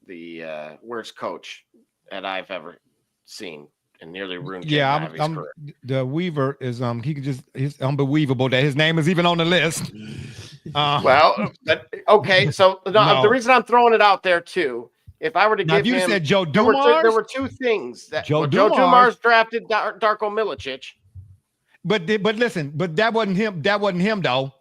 the worst coach that I've ever seen and nearly ruined James Ivey's career. The Weaver is he's unbelievable that his name is even on the list. So the reason I'm throwing it out there too, if I were to give you him, said Joe Dumars, there were two things that Joe Dumars drafted Darko Milicic. But listen, but that wasn't him. That wasn't him though.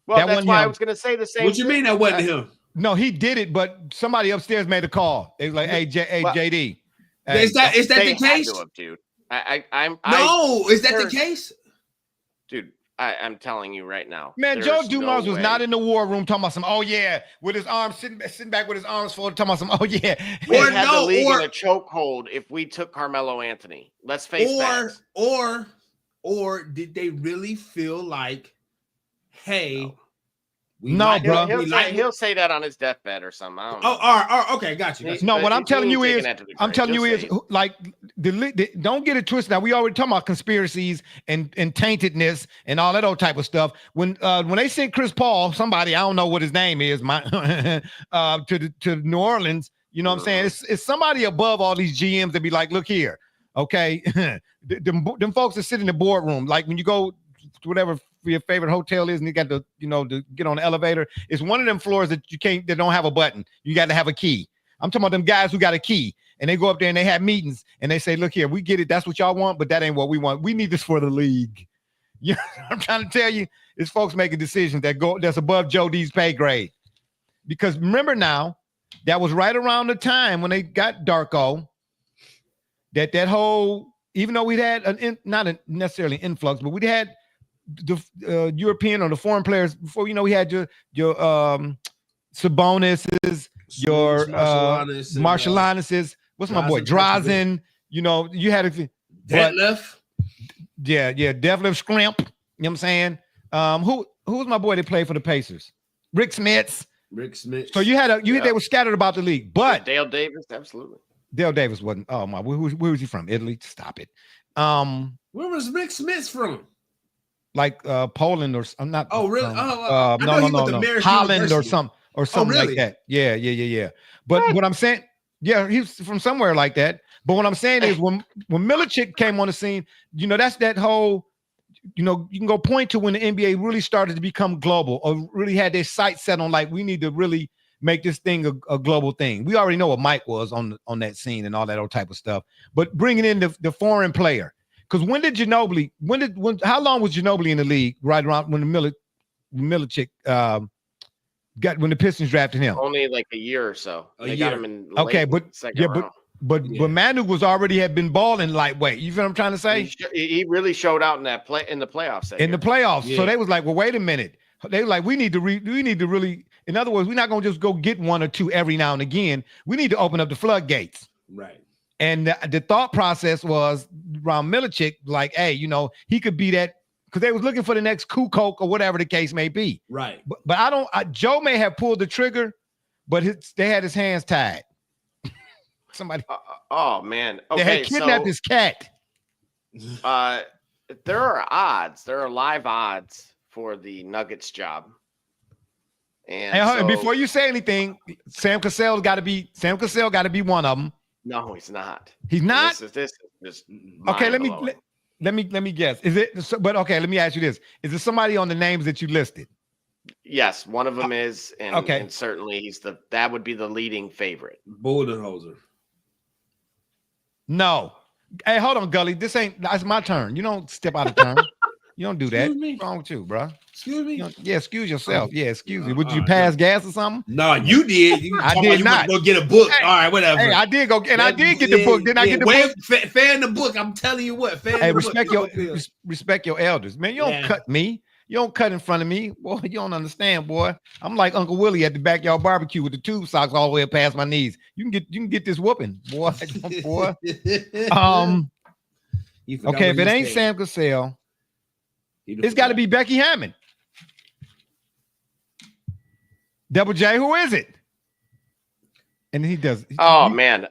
Well, that's why I was going to say the same. What you mean that wasn't him? No, he did it, but somebody upstairs made a call. It was like, "Hey, JD." Is that the case, dude? Is that the case, dude? I'm telling you right now, man. Joe Dumars was not in the war room talking about some. Oh yeah, with his arms sitting back with his arms folded, talking about some. Oh yeah, we had the league in a chokehold if we took Carmelo Anthony. Let's face facts. Or did they really feel like, hey? No, bro. He'll say that on his deathbed or something. I don't know. Okay, got you. No, what I'm telling you is, like, don't get it twisted. Now we already talking about conspiracies and taintedness and all that old type of stuff. When they sent Chris Paul, somebody I don't know what his name is, to New Orleans, you know what I'm saying? It's somebody above all these GMs that be like, look here, okay, them folks that sit in the boardroom, like when you go to whatever your favorite hotel is and you got to get on the elevator, it's one of them floors that don't have a button. You got to have a key. I'm talking about them guys who got a key and they go up there and they have meetings and they say, look here, we get it, that's what y'all want, but that ain't what we want. We need this for the league. You know what I'm trying to tell you? It's folks making decisions that's above Joe D's pay grade. Because remember now, that was right around the time when they got Darko, that whole, even though we had not necessarily an influx, but we had the European or the foreign players before, we had your Sabonis's, your Marshalanis, what's my boy Drazen, you had a Detlef. Detlef Scrimp, you know what I'm saying? Who was my boy that played for the Pacers? Rick Smits. So they were scattered about the league, but Dale Davis, absolutely. Dale Davis wasn't. Oh my, where was he from? Italy? Stop it. Where was Rick Smits from? Like Poland or I'm not. Oh really? No. Holland or something really? Like that. Yeah. But what I'm saying, he's from somewhere like that. But what I'm saying is when Milicic came on the scene, that's that whole, you can go point to when the NBA really started to become global or really had their sights set on like we need to really make this thing a global thing. We already know what Mike was on that scene and all that old type of stuff. But bringing in the foreign player. Because how long was Ginobili in the league? Right around when the Milicic when the Pistons drafted him. Only like a year or so. They got him in second round. But Manu had been balling lightweight. You feel what I'm trying to say? He really showed out in the playoffs. In the playoffs. Yeah. So they was like, well, wait a minute. They were like, we need to really, In other words, we're not going to just go get one or two every now and again. We need to open up the floodgates. Right. And the thought process was around Milicic, like, hey, he could be that, because they was looking for the next Kukoc or whatever the case may be. Right. But Joe may have pulled the trigger, but they had his hands tied. Somebody. Oh man. Okay. They had kidnapped his cat. There are odds. There are live odds for the Nuggets job. And before you say anything, Sam Cassell got to be one of them. No, he's not. He's not. This is just okay. Let me guess. Is it? But okay, let me ask you this: is there somebody on the names that you listed? Yes, one of them is, and certainly that would be the leading favorite. Budenholzer. No. Hey, hold on, Gully. That's my turn. You don't step out of turn. You don't do that. Excuse me? What's wrong with you, bro? Excuse me? Excuse yourself. Yeah, excuse me. Would you pass gas or something? No, you did. I did not. Go get a book. All right, whatever. Hey, I did go, and I did get the book. Didn't I get the book? Fan the book. I'm telling you what. Respect your elders, man. You don't cut me. You don't cut in front of me. Boy, you don't understand, boy. I'm like Uncle Willie at the backyard barbecue with the tube socks all the way past my knees. You can get this whooping, boy. Boy. Okay, if it ain't Sam Cassell, it's got to be Becky Hammond. Double J, who is it? And he does. Man.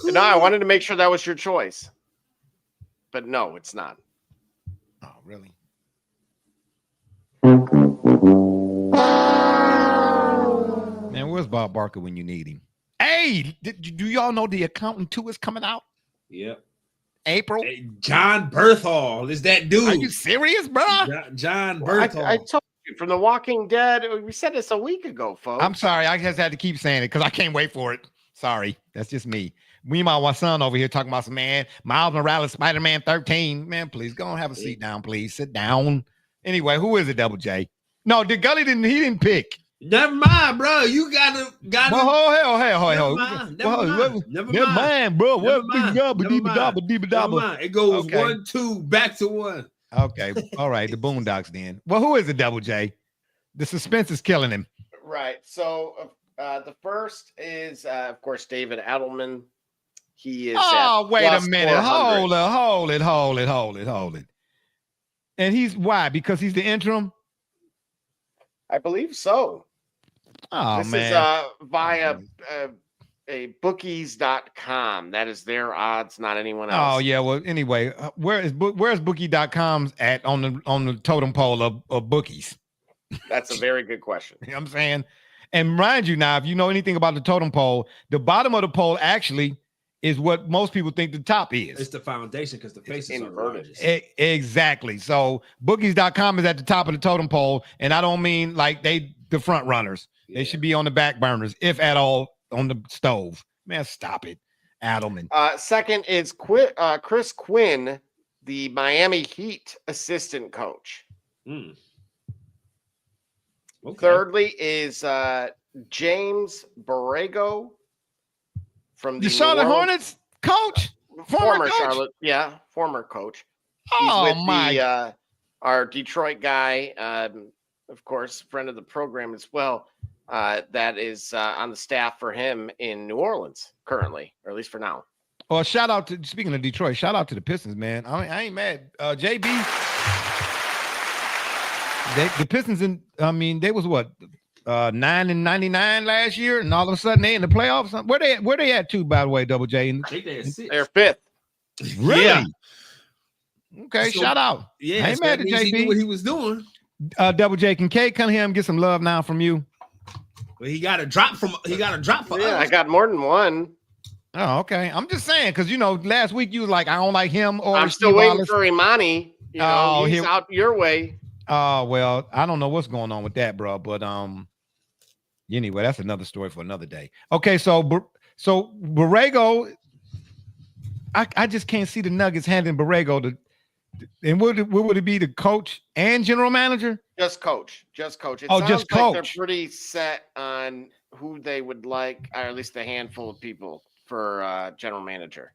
No, I wanted to make sure that was your choice. But no, it's not. Oh, really? Man, where's Bob Barker when you need him? Hey, do y'all know The Accountant 2 is coming out? Yep. April. Hey, John Berthal is that dude. Are you serious, bro? John Berthal. I told you from The Walking Dead. We said this a week ago, folks. I'm sorry. I just had to keep saying it because I can't wait for it. Sorry. That's just me. Me and my son over here talking about some Miles Morales, Spider-Man 13. Man, please go and have a seat down, please. Sit down. Anyway, who is it, Double J? No, he didn't pick. Never mind, bro. You gotta. Well, Never mind, bro. Never mind. It goes 1, 2, back to 1. Okay, all right. The Boondocks then. Well, who is it, Double J? The suspense is killing him. Right. So the first is, of course, David Edelman. He is. Oh, wait a minute. 400. Hold it. And why? Because he's the interim? I believe so. Oh, this man. Is via a bookies.com. That is their odds, not anyone else. Oh, yeah. Well, anyway, where's bookie.com's at on the totem pole of bookies? That's a very good question. You know what I'm saying? And mind you now, if you know anything about the totem pole, the bottom of the pole actually is what most people think the top is. It's the foundation because the faces are inverted. Exactly. So bookies.com is at the top of the totem pole. And I don't mean like the front runners. Yeah. They should be on the back burners, if at all, on the stove. Man, stop it. Adelman. Second is Chris Quinn, the Miami Heat assistant coach. Okay. Thirdly is James Borrego from the Charlotte Hornets coach, former coach? Charlotte, former coach. Oh, He's with my! Our Detroit guy, of course, friend of the program as well. That is on the staff for him in New Orleans currently, or at least for now. Well, speaking of Detroit, shout out to the Pistons, man. I ain't mad. JB, the Pistons, they was what? 9-99 last year, and all of a sudden they in the playoffs. Where they at too, by the way, Double J? I think they're 6. They're 5th. Really? Yeah. Okay, shout out. Yeah, I ain't mad at JB. He knew what he was doing. Double J, can K come here and get some love now from you? Well, he got a drop for us. I got more than one. Oh, okay. I'm just saying, because last week you was like, I don't like him, or I'm still waiting for Imani. He's out your way. Oh, well, I don't know what's going on with that, bro. But anyway, that's another story for another day. Okay, so Borrego, I just can't see the Nuggets handing Borrego and would it be the coach and general manager? Just coach. It just coach. like they're pretty set on who they would like, or at least a handful of people for general manager.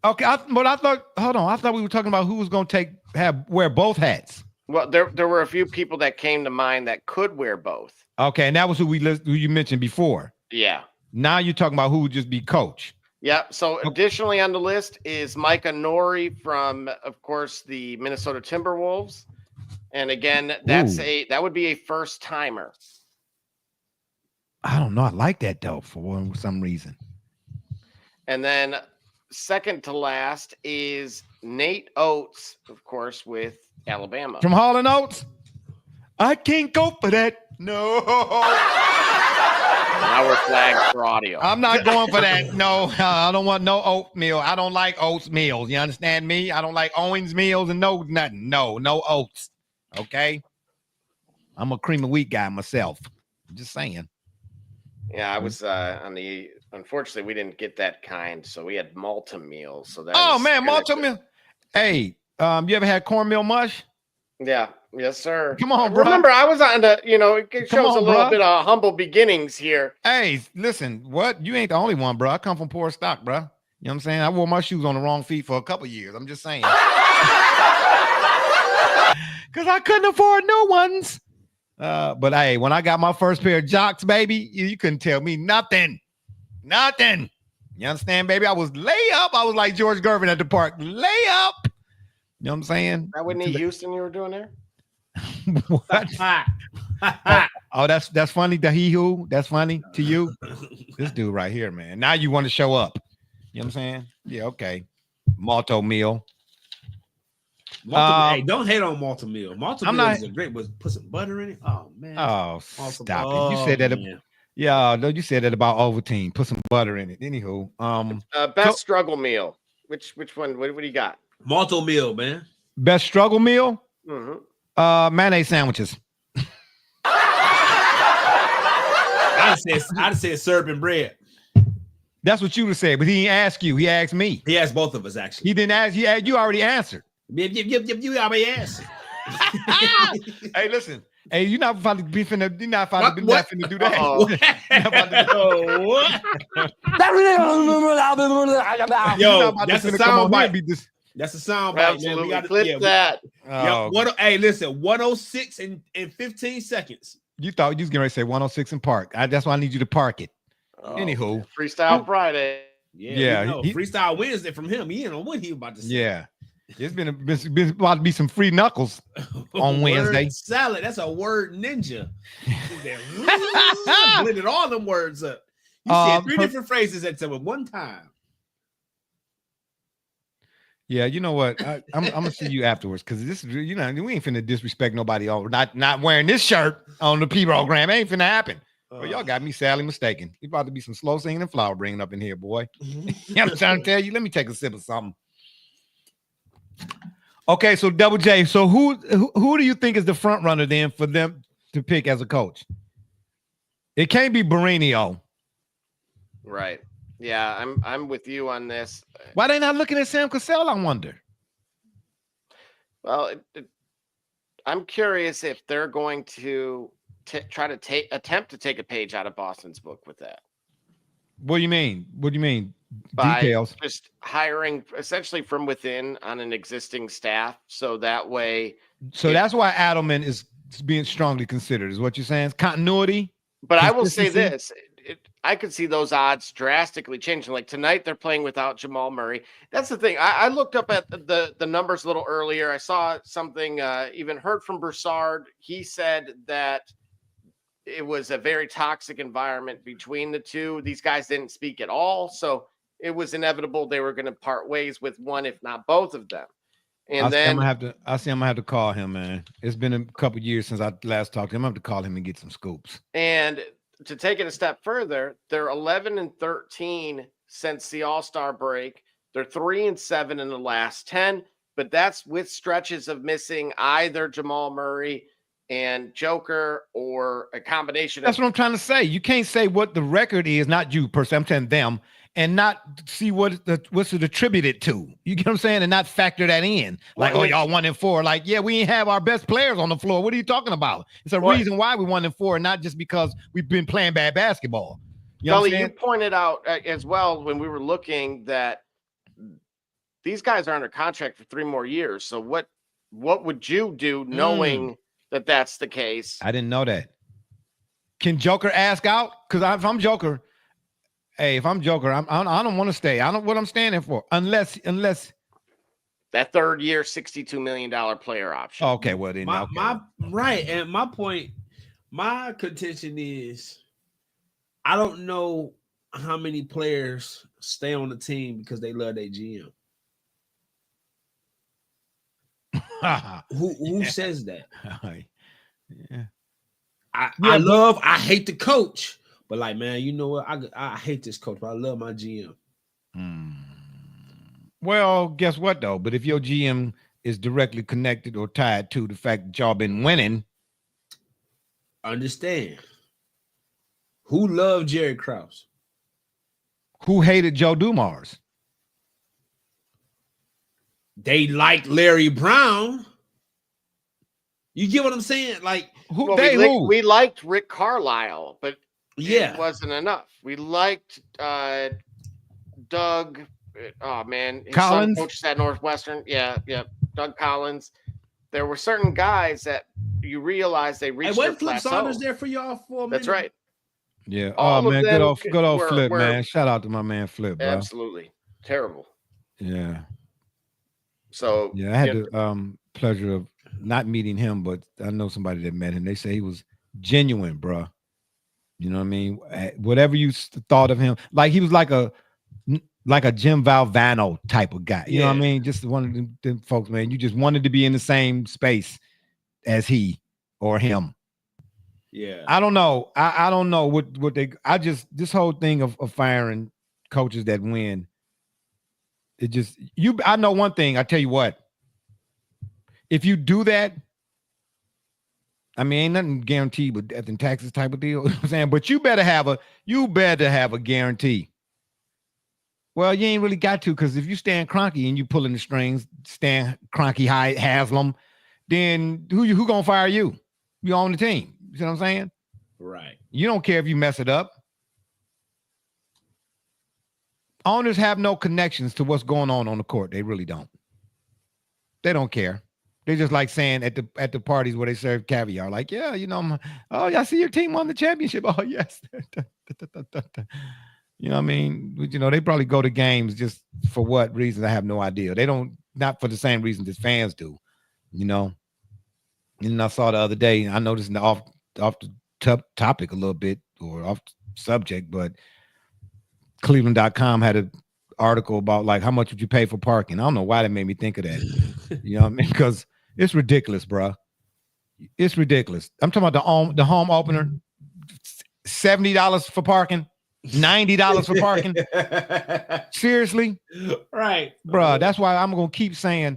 Okay, I thought we were talking about who was going to wear both hats. Well, there were a few people that came to mind that could wear both. Okay, and that was who you mentioned before. Yeah. Now you're talking about who would just be coach. Yep. So additionally on the list is Micah Nori from, of course, the Minnesota Timberwolves. And again, that would be a first timer. I don't know. I like that though for some reason. And then second to last is Nate Oates, of course, with Alabama. From Hall & Oates? I can't go for that. No. Now we're flagged for audio. I'm not going for that. No, I don't want no oatmeal. I don't like oats meals. You understand me? I don't like Owens meals and no nothing. No oats. Okay? I'm a cream of wheat guy myself. I'm just saying. Yeah, I was unfortunately we didn't get that kind, so we had Malta meals. So that Malta meal. Hey, you ever had cornmeal mush? Yeah, yes, sir. Come on, bro. Remember, I was on the, it shows a little bit of humble beginnings here. Hey, listen, what? You ain't the only one, bro. I come from poor stock, bro. You know what I'm saying? I wore my shoes on the wrong feet for a couple years. I'm just saying. Because I couldn't afford new ones. But hey, when I got my first pair of jocks, baby, you couldn't tell me nothing. Nothing. You understand, baby? I was lay up. I was like George Gervin at the park. Lay up. You know what I'm saying? That Whitney Houston you were doing there? What? Oh, that's funny to he who? That's funny to you? This dude right here, man. Now you want to show up. You know what I'm saying? Yeah, okay. Malto meal. Hey, don't hate on Malta meal. Malta meal is a great, but put some butter in it. Oh man. Oh, stop it. You said that. No, you said that about Ovaltine. Put some butter in it. Anywho, best struggle meal. Which one? What do you got? Malto meal, man. Best struggle meal? Mm-hmm. Mayonnaise sandwiches. I'd say syrup and bread. That's what you would say, but he didn't ask you. He asked me. He asked both of us, actually. He didn't ask. You already answered. You already answered. Hey, listen. Hey, you're not finally finna do that. Yo, that's a sound bite. That's a sound bite. Absolutely. Man. We gotta clip that. Hey, listen, 106 in 15 seconds. You thought you was going to say 106 and park. That's why I need you to park it. Anywho. Freestyle Friday. Yeah. Freestyle Wednesday from him. He ain't know what he was about to say. Yeah. It's been about to be some free knuckles on Wednesday. Salad. That's a word ninja. Blended all them words up. You said 3 different phrases at one time. Yeah, you know what? I'm gonna see you afterwards because this is, we ain't finna disrespect nobody over not wearing this shirt on the P program. It ain't finna happen. Well, y'all got me sadly mistaken. You about to be some slow singing and flower bringing up in here, boy. I'm trying to tell you. Let me take a sip of something. Okay, so Double J. So who do you think is the front runner then for them to pick as a coach? It can't be Mourinho. Right. Yeah, I'm with you on this. Why they not looking at Sam Cassell, I wonder? Well, I'm curious if they're going to try to attempt to take a page out of Boston's book with that. What do you mean? By details. Just hiring essentially from within on an existing staff, so that way. So that's why Adelman is being strongly considered, is what you're saying? Continuity. But I will say this. I could see those odds drastically changing. Like tonight, they're playing without Jamal Murray. That's the thing. I looked up at the numbers a little earlier. I saw something, even heard from Broussard. He said that it was a very toxic environment between the two. These guys didn't speak at all. So it was inevitable they were going to part ways with one, if not both of them. And I'm gonna have to call him, man. It's been a couple years since I last talked to him. I'm gonna have to call him and get some scoops. And to take it a step further, they're 11-13 since the All-Star break. They're 3-7 in the last 10, but that's with stretches of missing either Jamal Murray and Joker or a combination. That's what I'm trying to say. You can't say what the record is, not you per se, I'm telling them, and not see what's it attributed to. You get what I'm saying? And not factor that in. Like, y'all 1-4. Like, yeah, we ain't have our best players on the floor. What are you talking about? It's a reason why we 1-4, not just because we've been playing bad basketball. Gully, you pointed out as well when we were looking that these guys are under contract for 3 more years. So what what would you do knowing that that's the case? I didn't know that. Can Joker ask out? Because if I'm Joker, hey, if I'm Joker, I don't want to stay. I don't what I'm standing for unless that 3rd year, $62 million player option. Okay, well then, and my point, my contention is, I don't know how many players stay on the team because they love their GM. Who says that? Yeah. I hate the coach, but like, man, you know what? I hate this coach, but I love my GM. Well, guess what though? But if your GM is directly connected or tied to the fact that y'all been winning, understand. Who loved Jerry Krause? Who hated Joe Dumars? They liked Larry Brown. You get what I'm saying? Like, we liked Rick Carlisle, but it wasn't enough. We liked Doug. Oh man, his Collins son coaches at Northwestern. Yeah, Doug Collins. There were certain guys that you realize they reached their plateau. Flip Saunders there for y'all for a minute? That's right. Yeah. Oh man, good old Flip, man. Shout out to my man Flip, bro. Absolutely terrible. Yeah. So yeah, I had the pleasure of not meeting him, but I know somebody that met him. They say he was genuine, bro. You know what I mean? Whatever you thought of him, like he was like a Jim Valvano type of guy. You know what I mean? Just one of them folks, man. You just wanted to be in the same space as he or him. Yeah. I don't know. I don't know what they. This whole thing of firing coaches that win. It just I know one thing. I tell you what. If you do that, I mean, ain't nothing guaranteed but death and taxes type of deal. You know what I'm saying, but you better have a guarantee. Well, you ain't really got to, because if you stand Kroenke and you pulling the strings, Stan Kroenke Haslam, then who gonna fire you? You on the team. You see what I'm saying? Right. You don't care if you mess it up. Owners have no connections to what's going on the court. They really don't. They don't care. They just like saying at the parties where they serve caviar, like, yeah, you know, oh, I see your team won the championship. Oh, yes. You know what I mean? You know, they probably go to games just for what reasons, I have no idea. They don't, not for the same reasons as fans do, you know. And I saw the other day, I noticed off the topic a little bit, or off subject, but Cleveland.com had an article about like how much would you pay for parking. I don't know why that made me think of that. You know what I mean? Because it's ridiculous, bro. It's ridiculous. I'm talking about the home opener, $70 for parking, $90 for parking. Seriously? Right. Bro, that's why I'm going to keep saying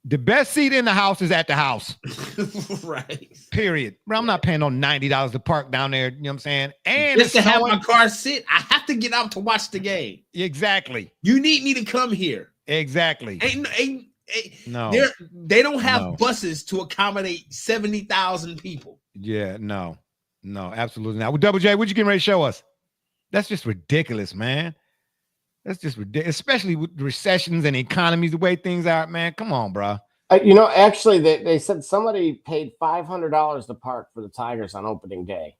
the best seat in the house is at the house. Right. Period. Bro, I'm not paying no $90 to park down there. You know what I'm saying? And just to have my car sit, I have to get out to watch the game. Exactly. You need me to come here. Exactly. No. They don't have buses to accommodate 70,000 people. Yeah, no, absolutely not. Well, Double J, what you getting ready to show us? That's just ridiculous, man. That's just ridiculous, especially with recessions and economies, the way things are, man. Come on, bro. You know, actually, they said somebody paid $500 to park for the Tigers on opening day.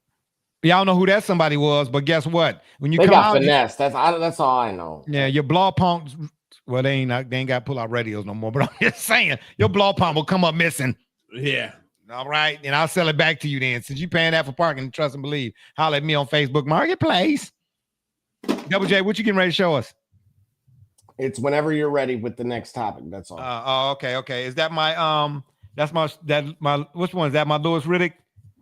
Yeah, I don't know who that somebody was, but guess what? When you they come got out, finesse. That's all I know. Yeah, your blow pumps. Well, they ain't got pull out radios no more. But I'm just saying, your blow pump will come up missing. Yeah. All right, and I'll sell it back to you then. Since you paying that for parking, trust and believe. Holler at me on Facebook Marketplace. Double J, what you getting ready to show us? It's whenever you're ready with the next topic. That's all. Okay. Is that my which one is that? My Louis Riddick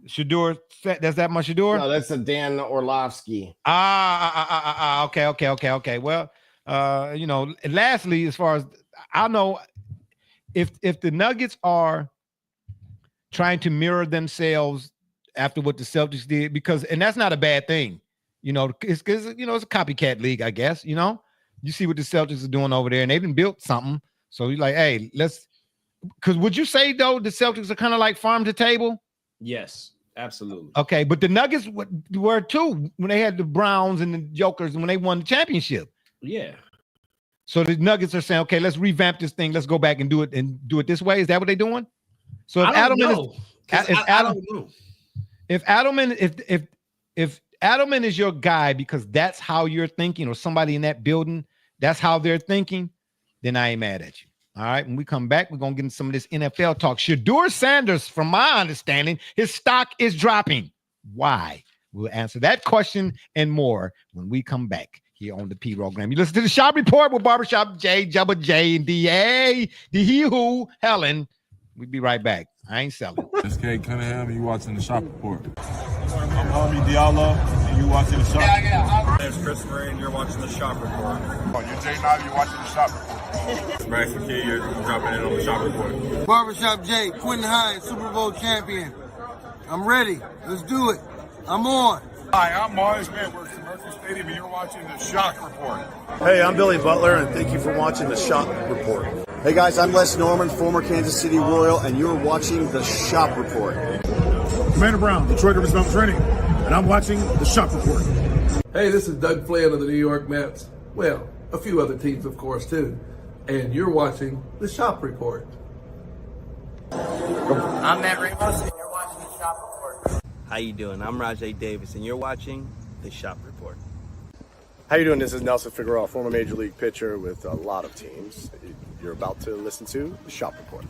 Sheduer? That's that my Sheduer? No, that's a Dan Orlovsky. Okay. Well, you know, lastly, as far as I know, if the Nuggets are trying to mirror themselves after what the Celtics did, and that's not a bad thing, you know, it's you know, it's a copycat league, I guess. You know, you see what the Celtics are doing over there, and they've been built something. So you're like, hey, because would you say though the Celtics are kind of like farm to table? Yes, absolutely. Okay, but the Nuggets were too when they had the Browns and the Jokers and when they won the championship. Yeah. So the Nuggets are saying, okay, let's revamp this thing. Let's go back and do it this way. Is that what they're doing? So if if Adelman is your guy because that's how you're thinking, or somebody in that building, that's how they're thinking, then I ain't mad at you. All right. When we come back, we're gonna get into some of this NFL talk. Sheduer Sanders, from my understanding, his stock is dropping. Why? We'll answer that question and more when we come back here on the P-Rogram. You listen to the Shop Report with Barbershop J, Jubba J, and D.A., the he who, Helen. We'll be right back. I ain't selling. It's K Cunningham, and you watching the Shop Report. I'm Homie Diallo, and you watching the Shop Report. My name's Chris Murray, and you're watching the Shop Report. Oh, you're Jay Knob, you're watching the Shop Report. Max McKee, you're dropping in on the Shop Report. Barbershop J, Quentin Hines, Super Bowl champion. I'm ready. Let's do it. I'm on. Hi, I'm Mars Man, works at Mercury Stadium, and you're watching the Shock Report. Hey, I'm Billy Butler, and thank you for watching the Shop Report. Hey guys, I'm Les Norman, former Kansas City Royal, and you're watching the Shop Report. Commander Brown, Detroit Rivers Mountain Training, and I'm watching the Shop Report. Hey, this is Doug Flynn of the New York Mets. Well, a few other teams, of course, too. And you're watching the Shop Report. I'm Matt Ramos, and you're watching the Shop Report. How you doing? I'm Rajay Davis, and you're watching the Shop Report. How you doing? This is Nelson Figueroa, former Major League pitcher with a lot of teams. You're about to listen to the Shop Report.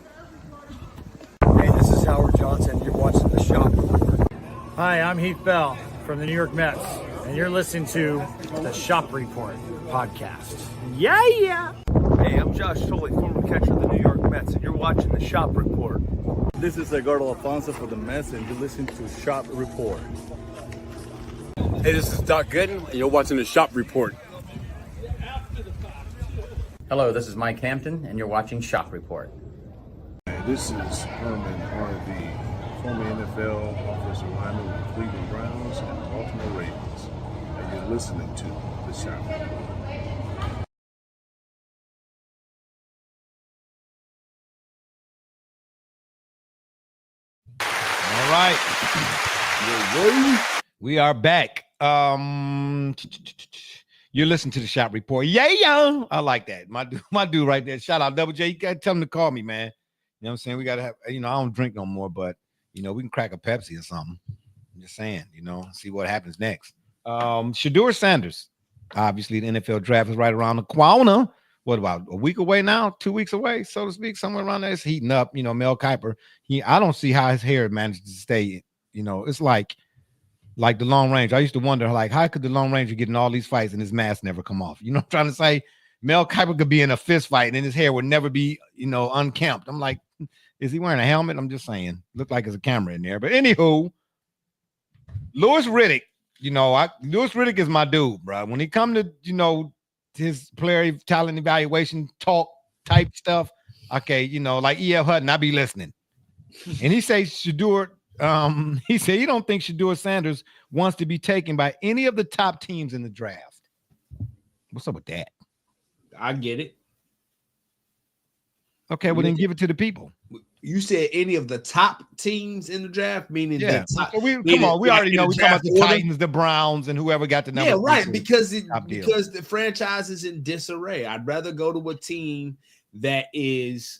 Hey, this is Howard Johnson. You're watching the Shop Report. Hi, I'm Heath Bell from the New York Mets, and you're listening to the Shop Report podcast. Yeah! Hey, I'm Josh Tolley, former catcher of the New York Mets, and you're watching the Shop Report. This is Edgardo Alfonso for the Mets, and you're listening to Shop Report. Hey, this is Doc Gooden, and you're watching the Shop Report. Hello, this is Mike Hampton, and you're watching Shop Report. Hey, this is Herman Harvey, former NFL offensive lineman with the Cleveland Browns and the Baltimore Ravens, and you're listening to the Shop Report. All right. We are back. You're listening to the Shop Report. Yeah. I like that. My dude right there. Shout out Double J. You gotta tell him to call me, man. You know what I'm saying? We gotta have, I don't drink no more, but we can crack a Pepsi or something. I'm just saying, see what happens next. Sheduer Sanders. Obviously, the NFL draft is right around the corner. What about a week away now? 2 weeks away, so to speak, somewhere around there. It's heating up. Mel Kiper. I don't see how his hair manages to stay. It's like the Long Range. I used to wonder, how could the Long Ranger get in all these fights and his mask never come off? You know what I'm trying to say? Mel Kiper could be in a fist fight and his hair would never be, unkempt. I'm like, is he wearing a helmet? I'm just saying. Look like there's a camera in there. But anywho, Louis Riddick. Louis Riddick is my dude, bro. When he come to, his player talent evaluation talk type stuff, okay, like E.F. Hutton, I be listening. And he says Sheduer, he said he don't think Sheduer Sanders wants to be taken by any of the top teams in the draft. What's up with that? I get it. Okay, well then give it to the people. You said any of the top teams in the draft, meaning the top. We already know. We're talking about the Titans, the Browns, and whoever got the number. Yeah, right. Because the franchise is in disarray. I'd rather go to a team that is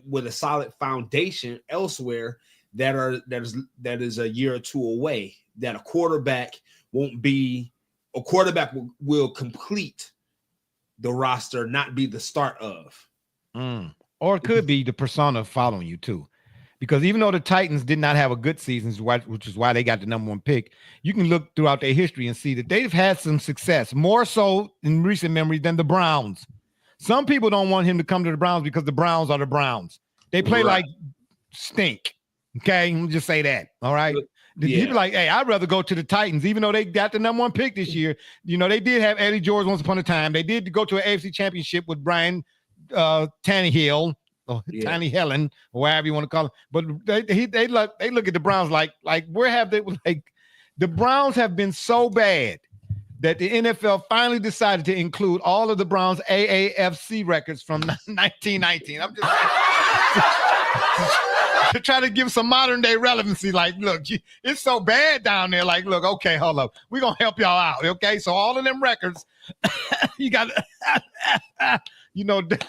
with a solid foundation elsewhere that is a year or two away. That a quarterback will complete the roster, not be the start of. Or it could be the persona following you too, because even though the Titans did not have a good season, which is why they got the number one pick, you can look throughout their history and see that they've had some success, more so in recent memory than the Browns. Some people don't want him to come to the Browns because the Browns are the Browns. They play like stink. Okay, let me just say that. All right. People like, hey, I'd rather go to the Titans, even though they got the number one pick this year. They did have Eddie George once upon a time. They did go to an AFC championship with Brian Tannehill, or Tiny Helen, or whatever you want to call him. But they look at the Browns like where have they the Browns have been so bad that the NFL finally decided to include all of the Browns AAFC records from 1919. I'm just to try to give some modern day relevancy. Like, look, it's so bad down there. Like, look, okay, hold up. We're going to help y'all out. Okay. So all of them records, you got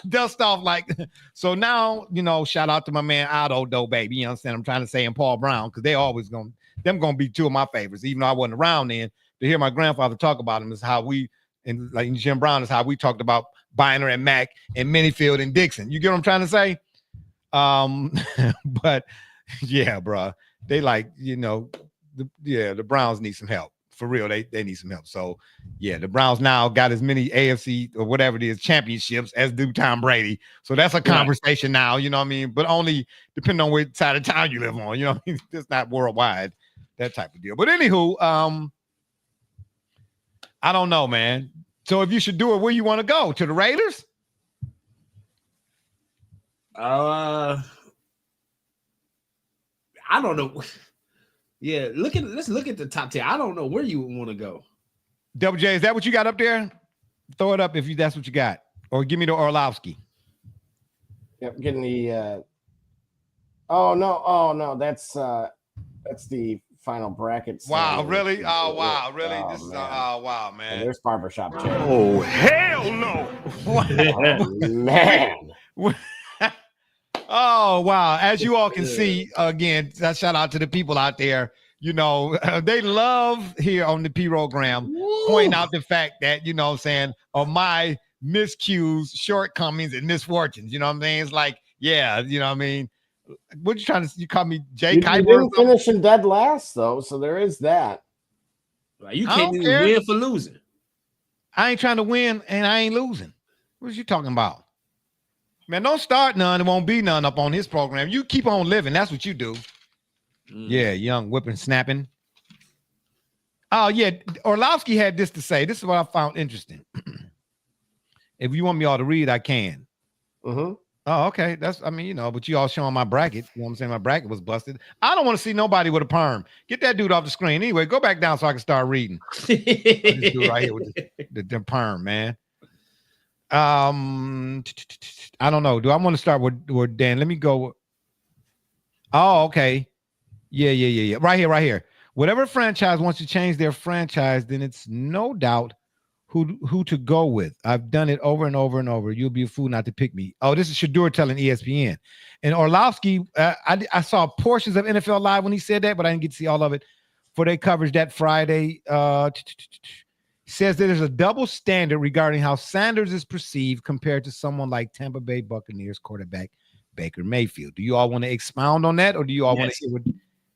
dust off like, so now, shout out to my man Otto though, baby. You understand? I'm trying to say, and Paul Brown, because they always going to be two of my favorites, even though I wasn't around then. To hear my grandfather talk about him is how we, and like Jim Brown is how we talked about Biner and Mack and Minifield and Dixon. You get what I'm trying to say? But yeah, bro, they like, the Browns need some help. For real, they need some help. So yeah, the Browns now got as many AFC or whatever it is championships as do Tom Brady. So that's a conversation now, you know what I mean? But only depending on which side of town you live on, you know what I mean? It's not worldwide, that type of deal. But anywho, I don't know, man. So if you should do it, where you want to go? To the Raiders? I don't know. Yeah, let's look at the top 10. I don't know where you want to go. Double J, is that what you got up there? Throw it up if that's what you got. Or give me the Orlovsky. Yep, getting the oh no, that's the final brackets. Wow, really? Oh, wow, really? Wow, man. Oh, there's Barbershop Jay. Oh, hell no. Oh, man. Oh, wow. As you all can see, again, shout out to the people out there. They love here on the program pointing out the fact that, of my miscues, shortcomings, and misfortunes. You know what I'm saying? It's like, yeah, you know what I mean? What you trying to, you call me Jay You Kuiper? didn't finish in dead last, though, so there is that. You can't even win for losing. I ain't trying to win, and I ain't losing. What you talking about? Man, don't start none. It won't be none up on his program. You keep on living. That's what you do. Yeah, young whipping, snapping. Oh, yeah. Orlovsky had this to say. This is what I found interesting. If you want me all to read, I can. Mm-hmm. Oh, okay. But you all showing my bracket. You know what I'm saying? My bracket was busted. I don't want to see nobody with a perm. Get that dude off the screen. Anyway, go back down so I can start reading. This dude right here with the perm, man. I don't know. Do I want to start with Dan? Let me go. Oh, okay. Yeah. Right here. Whatever franchise wants to change their franchise, then it's no doubt who to go with. I've done it over and over and over. You'll be a fool not to pick me. Oh, this is Sheduer telling ESPN. And Orlovsky, I saw portions of NFL Live when he said that, but I didn't get to see all of it for their coverage that Friday. Says that there's a double standard regarding how Sanders is perceived compared to someone like Tampa Bay Buccaneers quarterback Baker Mayfield. Do you all want to expound on that, or do you all want to hear what?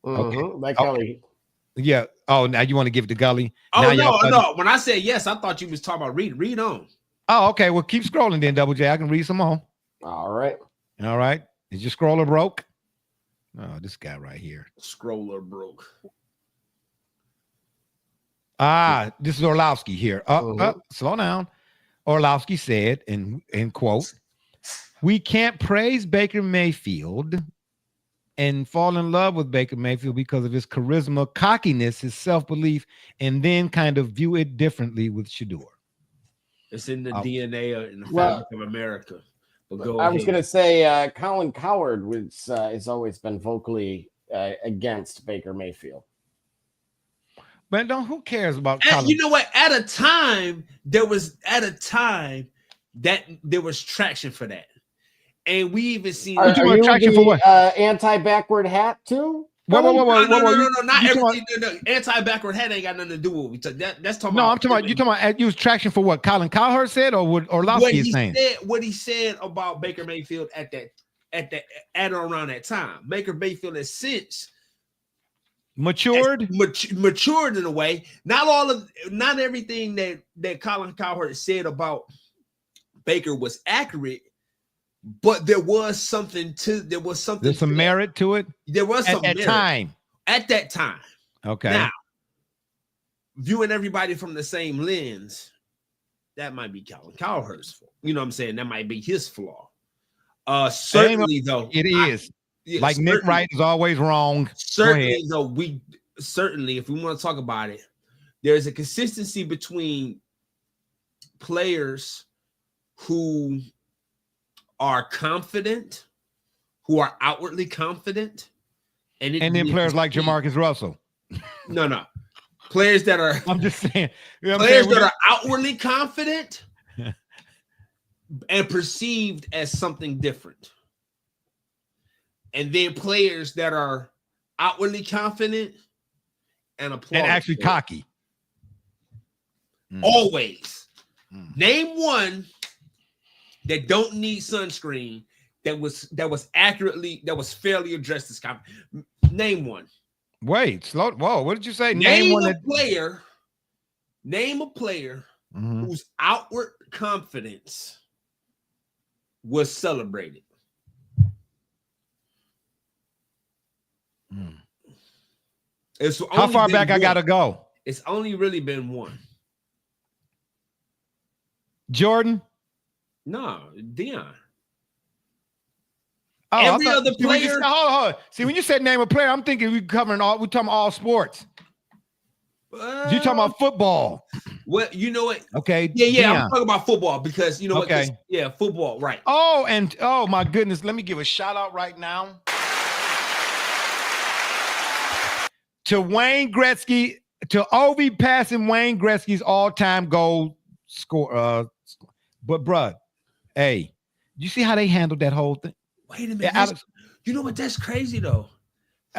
Okay. Gully. Yeah. Oh, now you want to give it to Gully? Oh, now no. When I said yes, I thought you was talking about read. Read on. Oh, okay. Well, keep scrolling then, Double J. I can read some more. All right. Is your scroller broke? Oh, this guy right here. Scroller broke. This is Orlovsky here. Slow down. Orlovsky said, in quote, "We can't praise Baker Mayfield and fall in love with Baker Mayfield because of his charisma, cockiness, his self-belief, and then kind of view it differently with Sheduer." It's in the DNA in the fabric of America. But I was going to say Colin Cowherd has always been vocally against Baker Mayfield. But who cares about Colin? You know what? At a time there was traction for that. And we even seen traction for what? Anti-backward hat too? Whoa. No, not everything. No. Anti-backward hat ain't got nothing to do with what we talk. That's talking about. No, I'm talking about you was traction for what Colin Cowherd said, or what Orlovsky is saying? What he said about Baker Mayfield at or around that time. Baker Mayfield has since matured in a way. Not everything that Colin Cowherd said about Baker was accurate, but there was something. There's some merit to it. There was some at that time. Okay. Now, viewing everybody from the same lens, that might be Colin Cowherd's fault. You know what I'm saying? That might be his flaw. Certainly, though, it is. Like Nick Wright is always wrong. Certainly, though, if we want to talk about it, there's a consistency between players who are confident, who are outwardly confident, and then players like Jamarcus Russell. No. Players that are I'm just saying. Players that are outwardly confident and perceived as something different. And then players that are outwardly confident and actually cocky. Always. Name one that don't need sunscreen that was fairly addressed this confident. Name one. Wait, slow. Whoa, what did you say? Name a player whose outward confidence was celebrated. How far back I gotta go? It's only really been one. Jordan? No, Deion. Oh, every other player. Hold on. See, when you said name a player, I'm thinking we're talking all sports. You talking about football? Well, you know what? Okay. Yeah. I'm talking about football because you know okay. what? Yeah, football, right? Oh, and oh my goodness, let me give a shout out right now to Wayne Gretzky, to Ovi passing Wayne Gretzky's all-time goal score. But bruh, hey, you see how they handled that whole thing? Wait a minute. You know what? That's crazy though.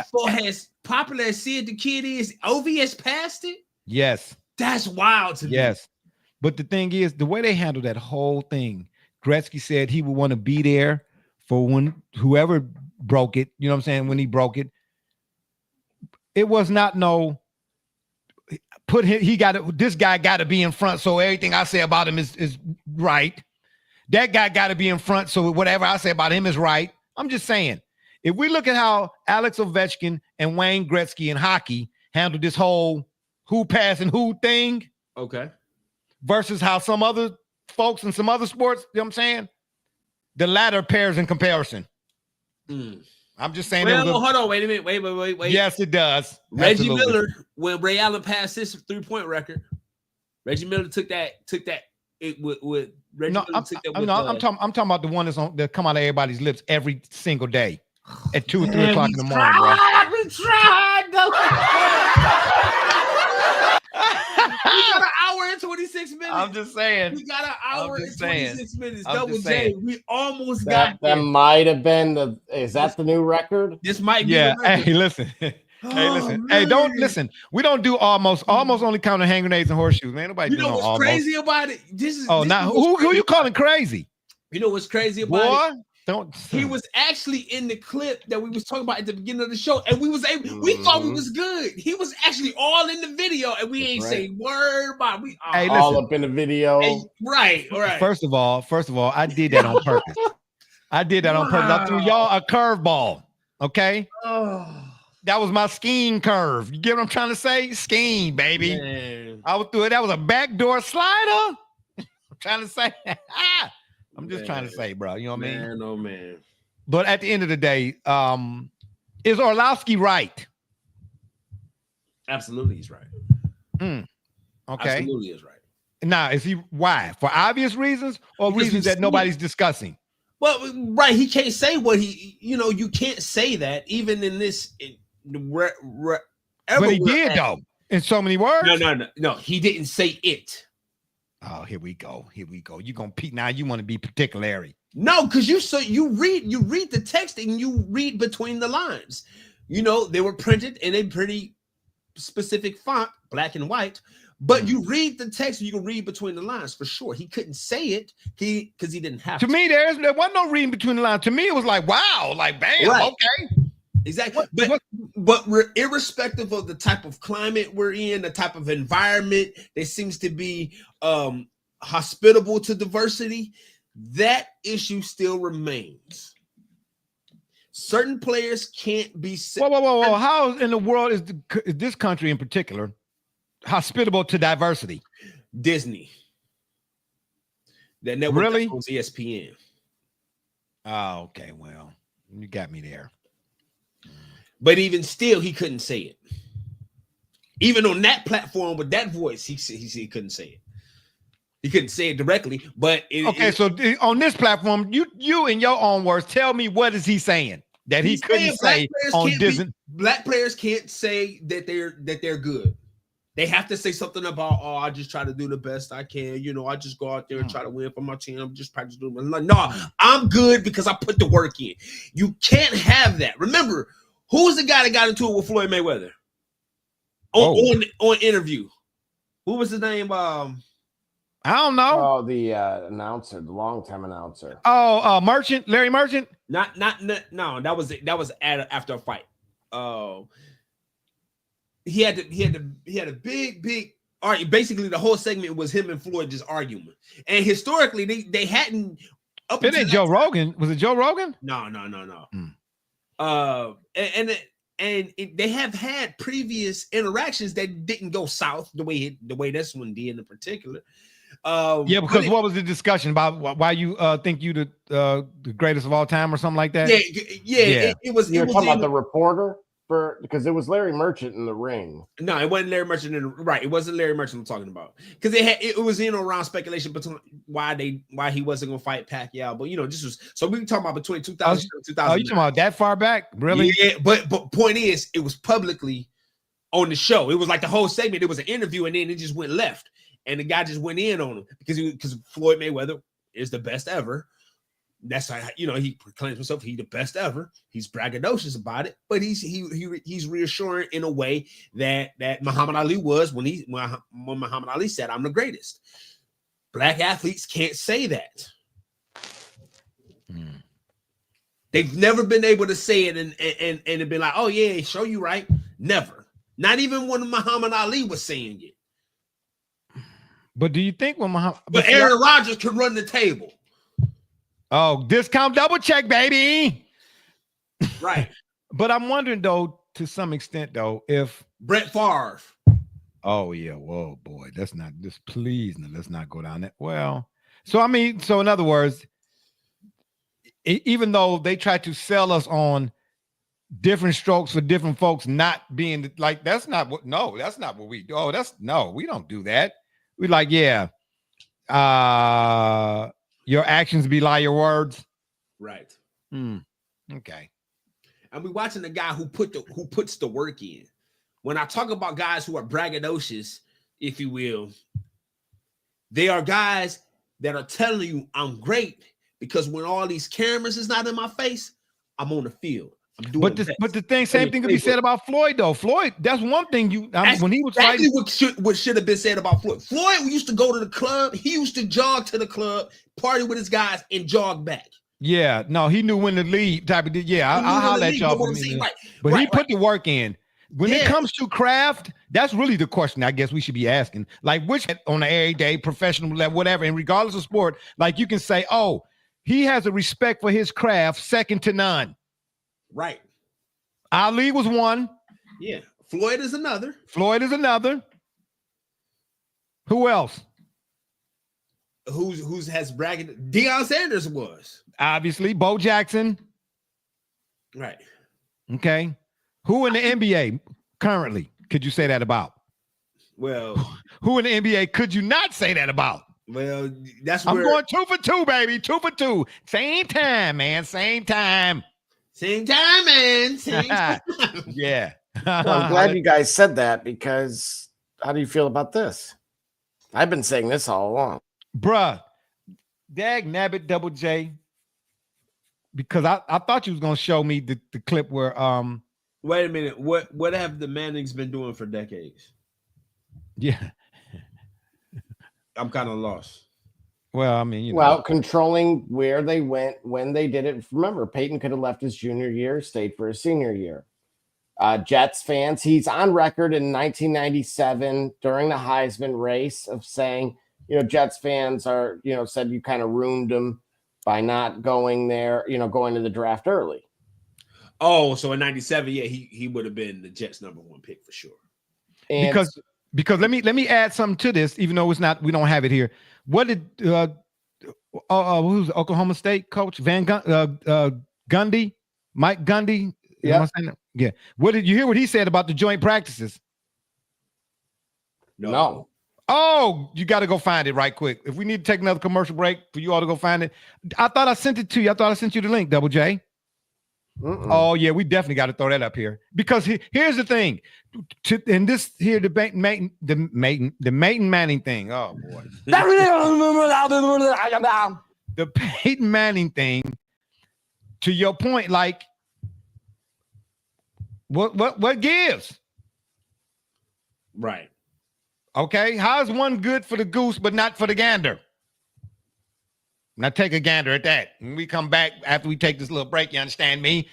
For as popular as Sid the Kid is, Ovi has passed it. Yes. That's wild to me. Yes. But the thing is, the way they handled that whole thing, Gretzky said he would want to be there for when whoever broke it, you know what I'm saying, when he broke it. It was not this guy got to be in front, so everything I say about him is right. That guy got to be in front, so whatever I say about him is right. I'm just saying, if we look at how Alex Ovechkin and Wayne Gretzky in hockey handled this whole who passing who thing, okay, versus how some other folks in some other sports, you know what I'm saying? The latter pairs in comparison. I'm just saying. Well, hold on, wait a minute. Wait. Yes, it does. Reggie Miller, when Ray Allen passed his 3-point record, Reggie Miller took that with Reggie Miller took that with, I'm talking about the one that come out of everybody's lips every single day at 2 or 3 o'clock in the morning, bro. We tried, though. We got an hour and 26 minutes. I'm just saying. We got an hour and 26 minutes. Double J. Saying. We almost got that. Might have been is that the new record? This might be. Yeah. Hey, listen. Hey, don't listen. We don't do almost only counting hand grenades and horseshoes, man. Nobody. You know what's crazy about it? Who you calling crazy? You know what's crazy about it? Don't. He was actually in the clip that we was talking about at the beginning of the show, and we thought we was good. He was actually all in the video, and we ain't say word about. We all up in the video. Right. First of all, I did that on purpose. I threw y'all a curveball. Okay. That was my skiing curve. You get what I'm trying to say? Skiing, baby. Man. I would do it. That was a backdoor slider. I'm trying to say. I'm just trying to say, bro. You know what I mean? Oh man. But at the end of the day, is Orlowski right? Absolutely, he's right. Okay. Absolutely is right. Now, is he why? For obvious reasons or Because reasons that nobody's discussing? Well, right. He can't say what you can't say that even in this. But he did though, in so many words. No. He didn't say it. Oh, here we go. You gonna now? You want to be particularly? No, because you read the text and you read between the lines. You know they were printed in a pretty specific font, black and white. But you read the text, you can read between the lines for sure. He couldn't say it because he didn't have to. To me, there wasn't no reading between the lines. To me, it was like, wow, like bam, right. Okay. Exactly. But we're irrespective of the type of climate we're in, the type of environment that seems to be hospitable to diversity, that issue still remains. Certain players can't be sick. Whoa. How in the world is this country in particular hospitable to diversity? Disney. That network really owns ESPN. Oh, okay. Well, you got me there. But even still, he couldn't say it. Even on that platform with that voice, he couldn't say it. He couldn't say it directly, but so on this platform, you in your own words, tell me what is he saying that he couldn't say on Disney? Black players can't say that they're good. They have to say something about, oh, I just try to do the best I can. You know, I just go out there and try to win for my team. I'm just practicing doing my no, I'm good because I put the work in. You can't have that. Remember, who's the guy that got into it with Floyd Mayweather on interview? Who was his name? I don't know. Oh, the announcer, the longtime announcer. Oh, Merchant, Larry Merchant. No, that was after a fight. He had a big argument. Basically, the whole segment was him and Floyd just arguing. And historically, they hadn't. It ain't Joe Rogan. Was it Joe Rogan? No. And they have had previous interactions that didn't go south the way this one did in particular. Because what was the discussion about? Why you think you the greatest of all time or something like that? Yeah. It was. You're talking about the reporter because it was Larry Merchant in the ring. No, it wasn't Larry Merchant right. It wasn't Larry Merchant I'm talking about because it was around speculation between why he wasn't going to fight Pacquiao. But this was so we were talking about between 2000 and 2000. Oh, you talking about that far back? Really? Yeah, but point is, it was publicly on the show. It was like the whole segment. It was an interview, and then it just went left. And the guy just went in on him because Floyd Mayweather is the best ever. That's how he proclaims himself. He's the best ever. He's braggadocious about it, but he's reassuring in a way that Muhammad Ali was when Muhammad Ali said, "I'm the greatest." Black athletes can't say that. They've never been able to say it and be like, "Oh yeah, show you right." Never. Not even when Muhammad Ali was saying it. But do you think when Muhammad? But Aaron Rodgers could run the table. Oh, discount double check, baby. Right. But I'm wondering though, to some extent though, if Brett Favre. Oh yeah, whoa boy, let's not go down that. Well, so in other words, even though they try to sell us on different strokes for different folks, not being like that's not what we do. Oh, we don't do that. We like, your actions belie your words. Right. Okay. And we're watching the guy who puts the work in. When I talk about guys who are braggadocious, if you will, they are guys that are telling you I'm great because when all these cameras is not in my face, I'm on the field. But the same thing could be said about Floyd though. Floyd, that's one thing when he was exactly fighting. What should have been said about Floyd. Floyd used to go to the club. He used to jog to the club, party with his guys, and jog back. Yeah, no, he knew when to leave. Type of yeah, I'll holler at y'all. But he put the work in. When it comes to craft, that's really the question I guess we should be asking. Like which on an everyday professional level, whatever, and regardless of sport, like you can say, oh, he has a respect for his craft, second to none. Right. Ali was one. Yeah. Floyd is another. Who else? Who's has bragging? Deion Sanders was. Obviously. Bo Jackson. Right. Okay. Who in the NBA currently could you say that about? Well, who in the NBA could you not say that about? Well, that's I'm going 2 for 2, baby. 2 for 2. Same time, man. Same time. Same time, man. Same time. Yeah. Well, I'm glad you guys said that because how do you feel about this? I've been saying this all along. Bruh, dag nabbit double J, because I thought you was going to show me the clip where Wait a minute. What have the Mannings been doing for decades? Yeah. I'm kind of lost. Well, I mean, controlling where they went when they did it. Remember, Peyton could have left his junior year, stayed for his senior year. Jets fans, he's on record in 1997 during the Heisman race of saying, Jets fans are, said you kind of ruined him by not going there, going to the draft early. Oh, so in 97, yeah, he would have been the Jets' number 1 pick for sure. And because let me add something to this, even though we don't have it here. What did who's Oklahoma State coach Gundy, Mike Gundy? Yeah. What did you hear? What he said about the joint practices? No. Oh, you got to go find it right quick. If we need to take another commercial break for you all to go find it. I thought I sent it to you. I thought I sent you the link, Double J. Oh, yeah, we definitely got to throw that up here. Because here's the thing. And this here, the Peyton Manning thing. Oh, boy. The Peyton Manning thing, to your point, like, what gives? Right. Okay, how's one good for the goose but not for the gander? Now take a gander at that. When we come back after we take this little break, you understand me?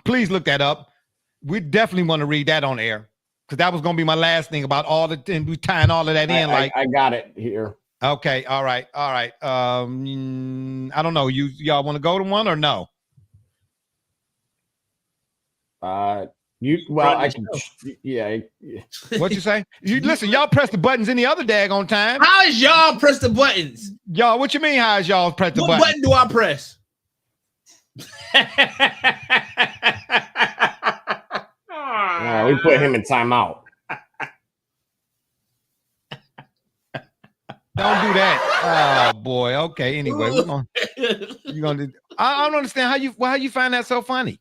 Please look that up. We definitely want to read that on air because that was going to be my last thing about all the and we tying all of that in. I got it here. Okay, all right. I don't know. Y'all want to go to one or no? Yeah. What you say? You listen, y'all press the buttons any other daggone time. How is y'all press the buttons? Y'all, what you mean? How is y'all press the buttons? What button do I press? We put him in timeout. Don't do that. Oh boy. Okay. Anyway, you're gonna. I don't understand how you find that so funny.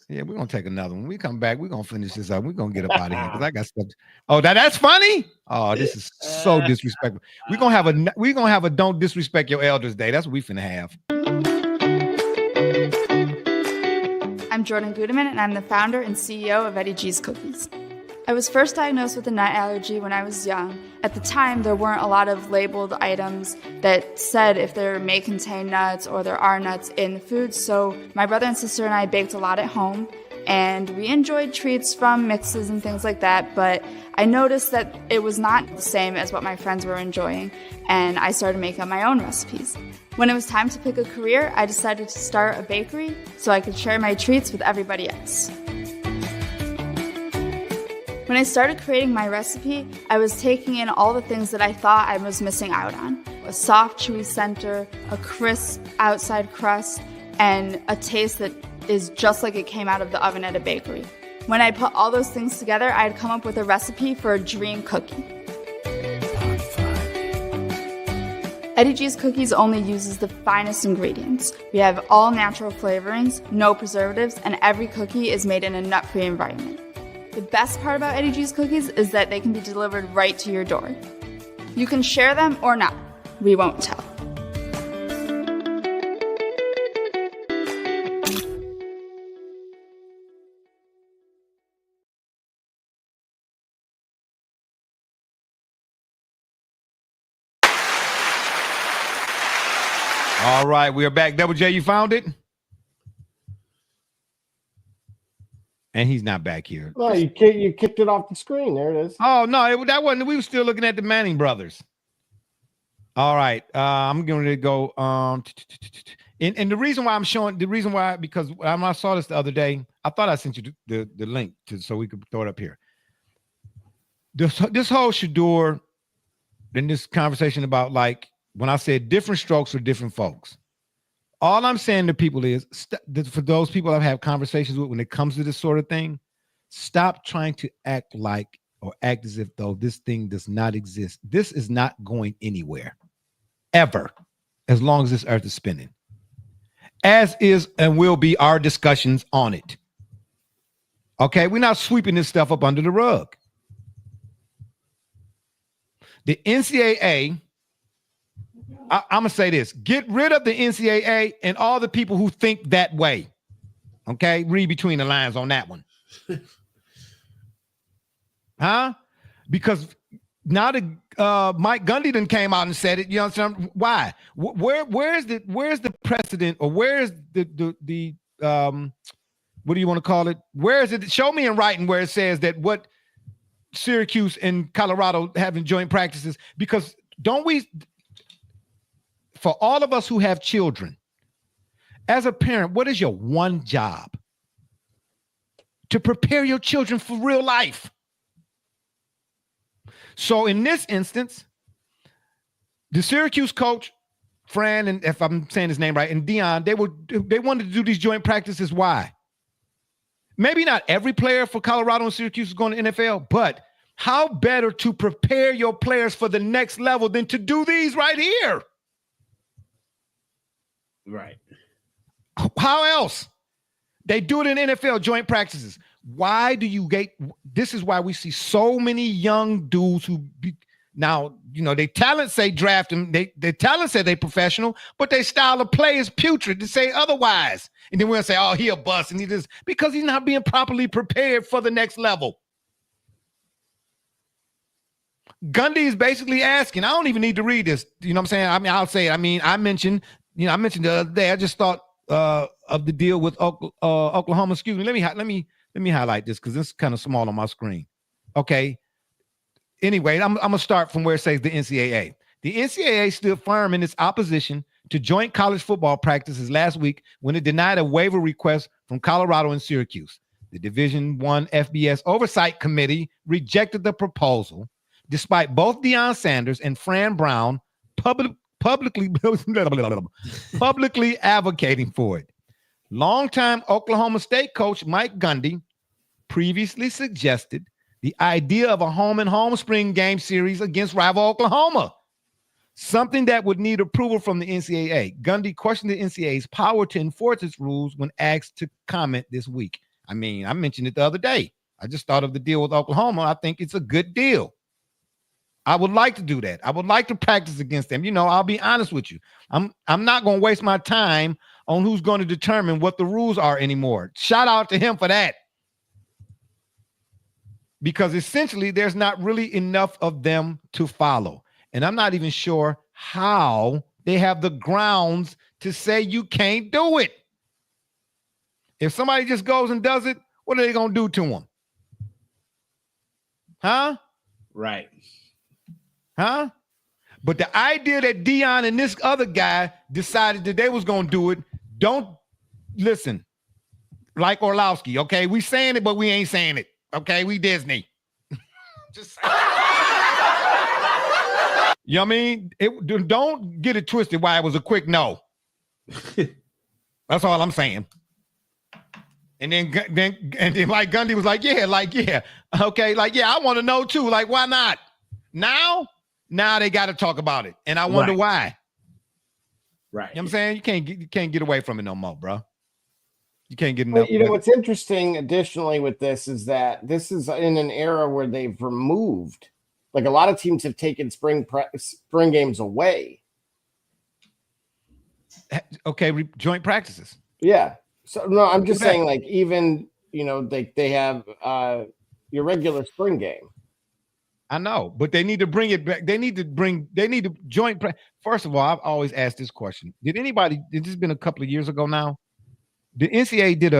Yeah, we're gonna take another one. When we come back, we're gonna finish this up. We're gonna get up out of here because I got stuff. Oh, that's funny. Oh, this is so disrespectful. We're gonna have a don't disrespect your elders day. That's what we finna have. I'm Jordan Gudeman, and I'm the founder and CEO of Eddie G's Cookies. I was first diagnosed with a nut allergy when I was young. At the time, there weren't a lot of labeled items that said if there may contain nuts or there are nuts in the food, so my brother and sister and I baked a lot at home, and we enjoyed treats from mixes and things like that, but I noticed that it was not the same as what my friends were enjoying, and I started making up my own recipes. When it was time to pick a career, I decided to start a bakery so I could share my treats with everybody else. When I started creating my recipe, I was taking in all the things that I thought I was missing out on. A soft, chewy center, a crisp outside crust, and a taste that is just like it came out of the oven at a bakery. When I put all those things together, I had come up with a recipe for a dream cookie. Eddie G's Cookies only uses the finest ingredients. We have all natural flavorings, no preservatives, and every cookie is made in a nut-free environment. The best part about Eddie G's Cookies is that they can be delivered right to your door. You can share them or not. We won't tell. All right, we are back. Double J, you found it? And he's not back here. No, you kicked it off the screen. There it is. Oh, no, that wasn't. We were still looking at the Manning brothers. All right. I'm going to go. And the reason why, because when I saw this the other day, I thought I sent you the link so we could throw it up here. This whole Sheduer, then this conversation about, like, when I said different strokes for different folks. All I'm saying to people is, for those people I've had conversations with when it comes to this sort of thing, stop trying to act like or act as if though this thing does not exist. This is not going anywhere, ever, as long as this earth is spinning. As is and will be our discussions on it. Okay, we're not sweeping this stuff up under the rug. The NCAA, I'm going to say this. Get rid of the NCAA and all the people who think that way. Okay? Read between the lines on that one. Huh? Because now the Mike Gundy done came out and said it. You understand why? Where's the precedent, or where's the what do you want to call it? Where is it? Show me in writing where it says that what Syracuse and Colorado having joint practices, because don't we, for all of us who have children, as a parent, what is your one job? To prepare your children for real life. So in this instance, the Syracuse coach, Fran, and if I'm saying his name right, and Dion, they wanted to do these joint practices. Why? Maybe not every player for Colorado and Syracuse is going to NFL, but How better to prepare your players for the next level than to do these right here? Right. How else? They do it in NFL joint practices. Why do you get? This is why we see so many young dudes who now, they talent say draft them. They talent say they professional, but their style of play is putrid to say otherwise. And then we'll say, oh, he a bust, and he just because he's not being properly prepared for the next level. Gundy is basically asking. I don't even need to read this. You know what I'm saying? I mean, I'll say it. I mean, I mentioned the other day. I just thought of the deal with Oklahoma. Excuse me. Let me highlight this because it's kind of small on my screen. Okay. Anyway, I'm gonna start from where it says the NCAA. The NCAA stood firm in its opposition to joint college football practices last week when it denied a waiver request from Colorado and Syracuse. The Division I FBS Oversight Committee rejected the proposal, despite both Deion Sanders and Fran Brown publicly advocating for it. Longtime Oklahoma State coach Mike Gundy previously suggested the idea of a home-and-home spring game series against rival Oklahoma, something that would need approval from the NCAA. Gundy questioned the NCAA's power to enforce its rules when asked to comment this week. I mean, I mentioned it the other day. I just thought of the deal with Oklahoma. I think it's a good deal. I would like to do that. I would like to practice against them. I'll be honest with you. I'm not going to waste my time on who's going to determine what the rules are anymore. Shout out to him for that. Because essentially there's not really enough of them to follow. And I'm not even sure how they have the grounds to say you can't do it. If somebody just goes and does it, what are they going to do to them? Huh? Right. Huh? But the idea that Deion and this other guy decided that they was going to do it, don't listen. Like Orlowski, okay? We saying it, but we ain't saying it. Okay, we Disney. Just saying. You know what I mean? Don't get it twisted why it was a quick no. That's all I'm saying. And then like Gundy was like, yeah. Okay, I want to know too. Like, why not? Now they got to talk about it. And I wonder why. Right. You know what I'm saying? You can't get away from it no more, bro. You can't get enough. What's interesting additionally with this is that this is in an era where they've removed, like a lot of teams have taken spring games away. Okay, joint practices. Yeah. So no, I'm just saying, like, even they have your regular spring game. I know, but they need to bring it back. They need to joint. First of all, I've always asked this question: did this has been a couple of years ago now? The NCAA did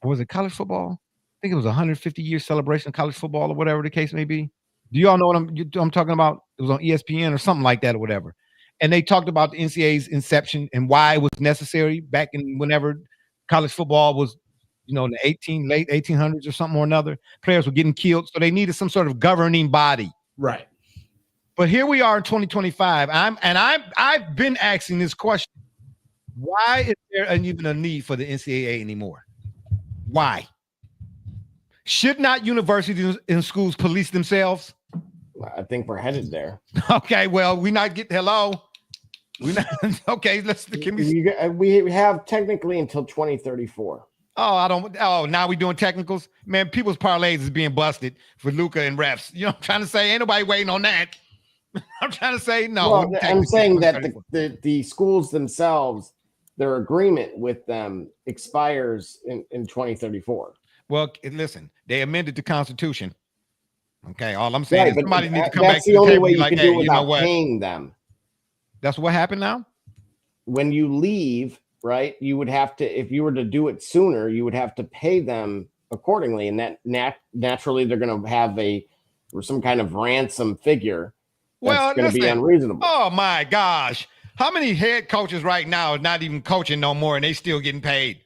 was it college football? I think it was a 150-year celebration of college football or whatever the case may be. Do y'all know what I'm talking about? It was on ESPN or something like that or whatever. And they talked about the NCAA's inception and why it was necessary back in whenever college football was, in the late 1800s or something or another. Players were getting killed, so they needed some sort of governing body. Right. But here we are in 2025. I've been asking this question. Why is there even a need for the NCAA anymore? Why? Should not universities and schools police themselves? I think we're headed there. Okay, well, we not get hello. We not okay. We have technically until 2034. Now we doing technicals, man. People's parlays is being busted for Luka and refs. You know what I'm trying to say? Ain't nobody waiting on that. I'm trying to say no. Well, I'm saying that the schools themselves, their agreement with them expires in 2034. Well, listen, they amended the Constitution. Okay, all I'm saying is somebody needs to come back to the the table way you like, can hey, do it you know without what? paying them. That's what happened now? When you leave, right, you would have to, if you were to do it sooner, you would have to pay them accordingly. And that naturally they're going to have some kind of ransom figure that's going to be unreasonable. Oh, my gosh. How many head coaches right now are not even coaching no more and they still getting paid?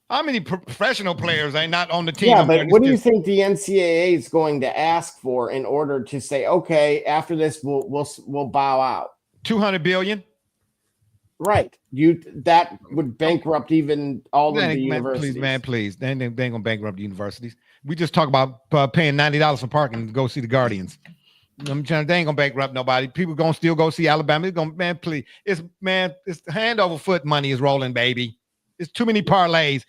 How many professional players are not on the team? Yeah, but what do you think the NCAA is going to ask for in order to say, okay, after this, we'll bow out? $200 billion. Right. That would bankrupt even all of the universities. Please. They ain't gonna bankrupt the universities. We just talk about paying $90 for parking to go see the Guardians. I'm trying. They ain't gonna bankrupt nobody. People gonna still go see Alabama. It's gonna, please. It's hand over foot money is rolling, baby. It's too many parlays.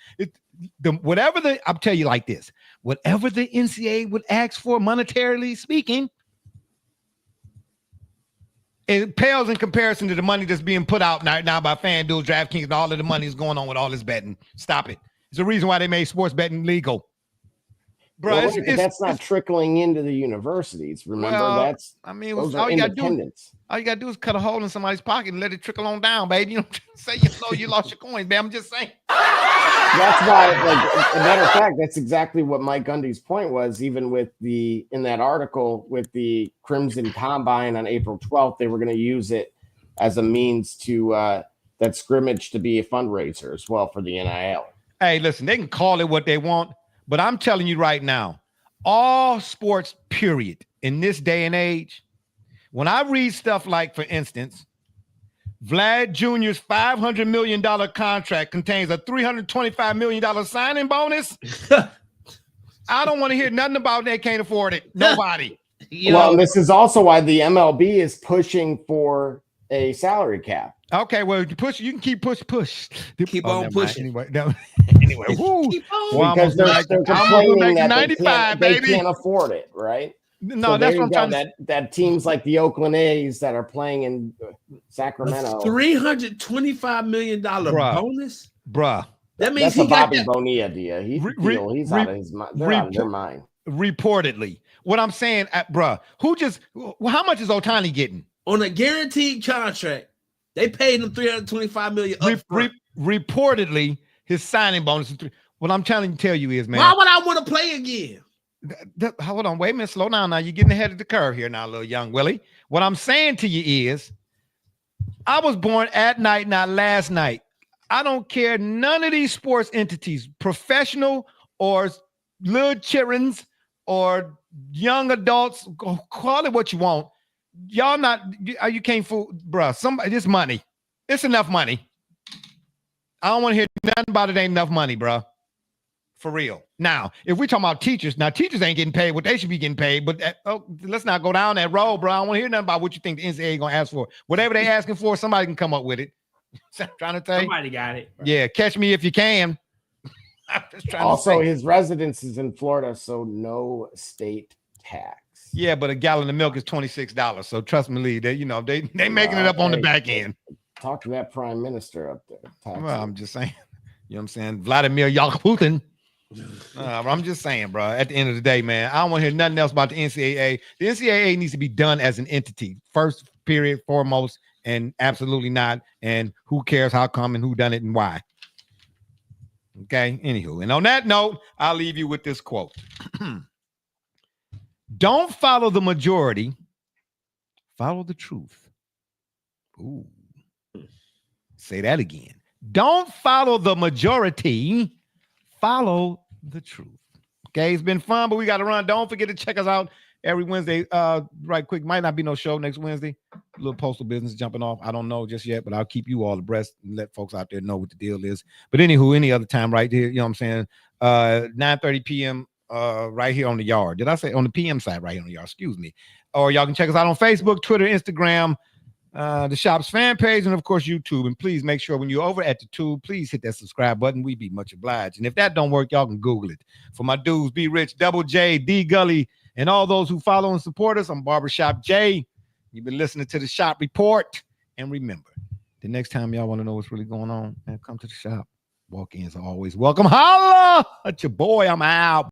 I'll tell you like this. Whatever the NCAA would ask for monetarily speaking, it pales in comparison to the money that's being put out now by FanDuel, DraftKings, and all of the money is going on with all this betting. Stop it. It's the reason why they made sports betting legal. Bro, that's not trickling into the universities. Remember, all you gotta do is cut a hole in somebody's pocket and let it trickle on down, baby. You know, say you lost your coins, man. I'm just saying. That's why, a matter of fact, that's exactly what Mike Gundy's point was. Even in that article with the Crimson Combine on April 12th, they were going to use it as a means to that scrimmage to be a fundraiser as well for the NIL. Hey, listen, they can call it what they want, but I'm telling you right now, all sports, period, in this day and age, when I read stuff like, for instance, Vlad Jr.'s $500 million contract contains a $325 million signing bonus. I don't want to hear nothing about they can't afford it. Nobody. Well, this is also why the MLB is pushing for a salary cap. Okay, well, you can keep push. Keep on pushing. Anyway, keep on. Well, because they're complaining that 95, they can't afford it, right? No, so that's what I'm trying to. That teams like the Oakland A's that are playing in Sacramento, $325 million bonus, bruh. That means that's a Bobby Bonilla deal. He's out of his mind. They're out of their mind. Reportedly, what I'm saying, bruh, how much is Ohtani getting on a guaranteed contract? They paid him $325 million. Reportedly, his signing bonus is what I'm trying to tell you is, man. Why would I want to play again? Hold on, wait a minute, slow down now. You're getting ahead of the curve here now, little young Willie. What I'm saying to you is, I was born at night, not last night. I don't care none of these sports entities, professional or little childrens or young adults, call it what you want. Y'all you can't fool, bruh. Somebody, this money, it's enough money. I don't want to hear nothing about it. Ain't enough money, bruh. For real. Now, if we talking about teachers, teachers ain't getting paid what they should be getting paid. But let's not go down that road, bro. I don't want to hear nothing about what you think the NCAA gonna ask for. Whatever they asking for, somebody can come up with it. I'm trying to tell you. Somebody got it. Bro. Yeah, catch me if you can. I'm just trying also, his residence is in Florida, so no state tax. Yeah, but a gallon of milk is $26. So trust me, Lee, they making it up on the back end. Talk to that prime minister up there. Well, I'm just saying. You know what I'm saying? Vladimir Putin. I'm just saying, bro. At the end of the day, man, I don't want to hear nothing else about the NCAA. The NCAA needs to be done as an entity, first, period, foremost, and absolutely not. And who cares how come and who done it and why? Okay. Anywho, and on that note, I'll leave you with this quote: "Don't follow the majority, follow the truth." Ooh. Say that again. Don't follow the majority. Follow the truth. Okay, it's been fun, but we got to run. Don't forget to check us out every Wednesday. Right quick, might not be no show next Wednesday. A little postal business jumping off. I don't know just yet, but I'll keep you all abreast and let folks out there know what the deal is. But anywho, any other time right here, you know what I'm saying? 9:30 p.m. Right here on the yard. Did I say on the PM side right here on the yard? Excuse me. Or y'all can check us out on Facebook, Twitter, Instagram, the shop's fan page, and of course YouTube. And please make sure when you're over at the tube, please hit that subscribe button. We'd be much obliged. And if that don't work, y'all can Google it. For my dudes, Be Rich, Double J, D Gully, and all those who follow and support us, I'm Barbershop J. You've been listening to the Shop Report. And remember, the next time y'all want to know what's really going on, man, come to the shop. Walk-ins are always welcome. Holla at your boy. I'm out.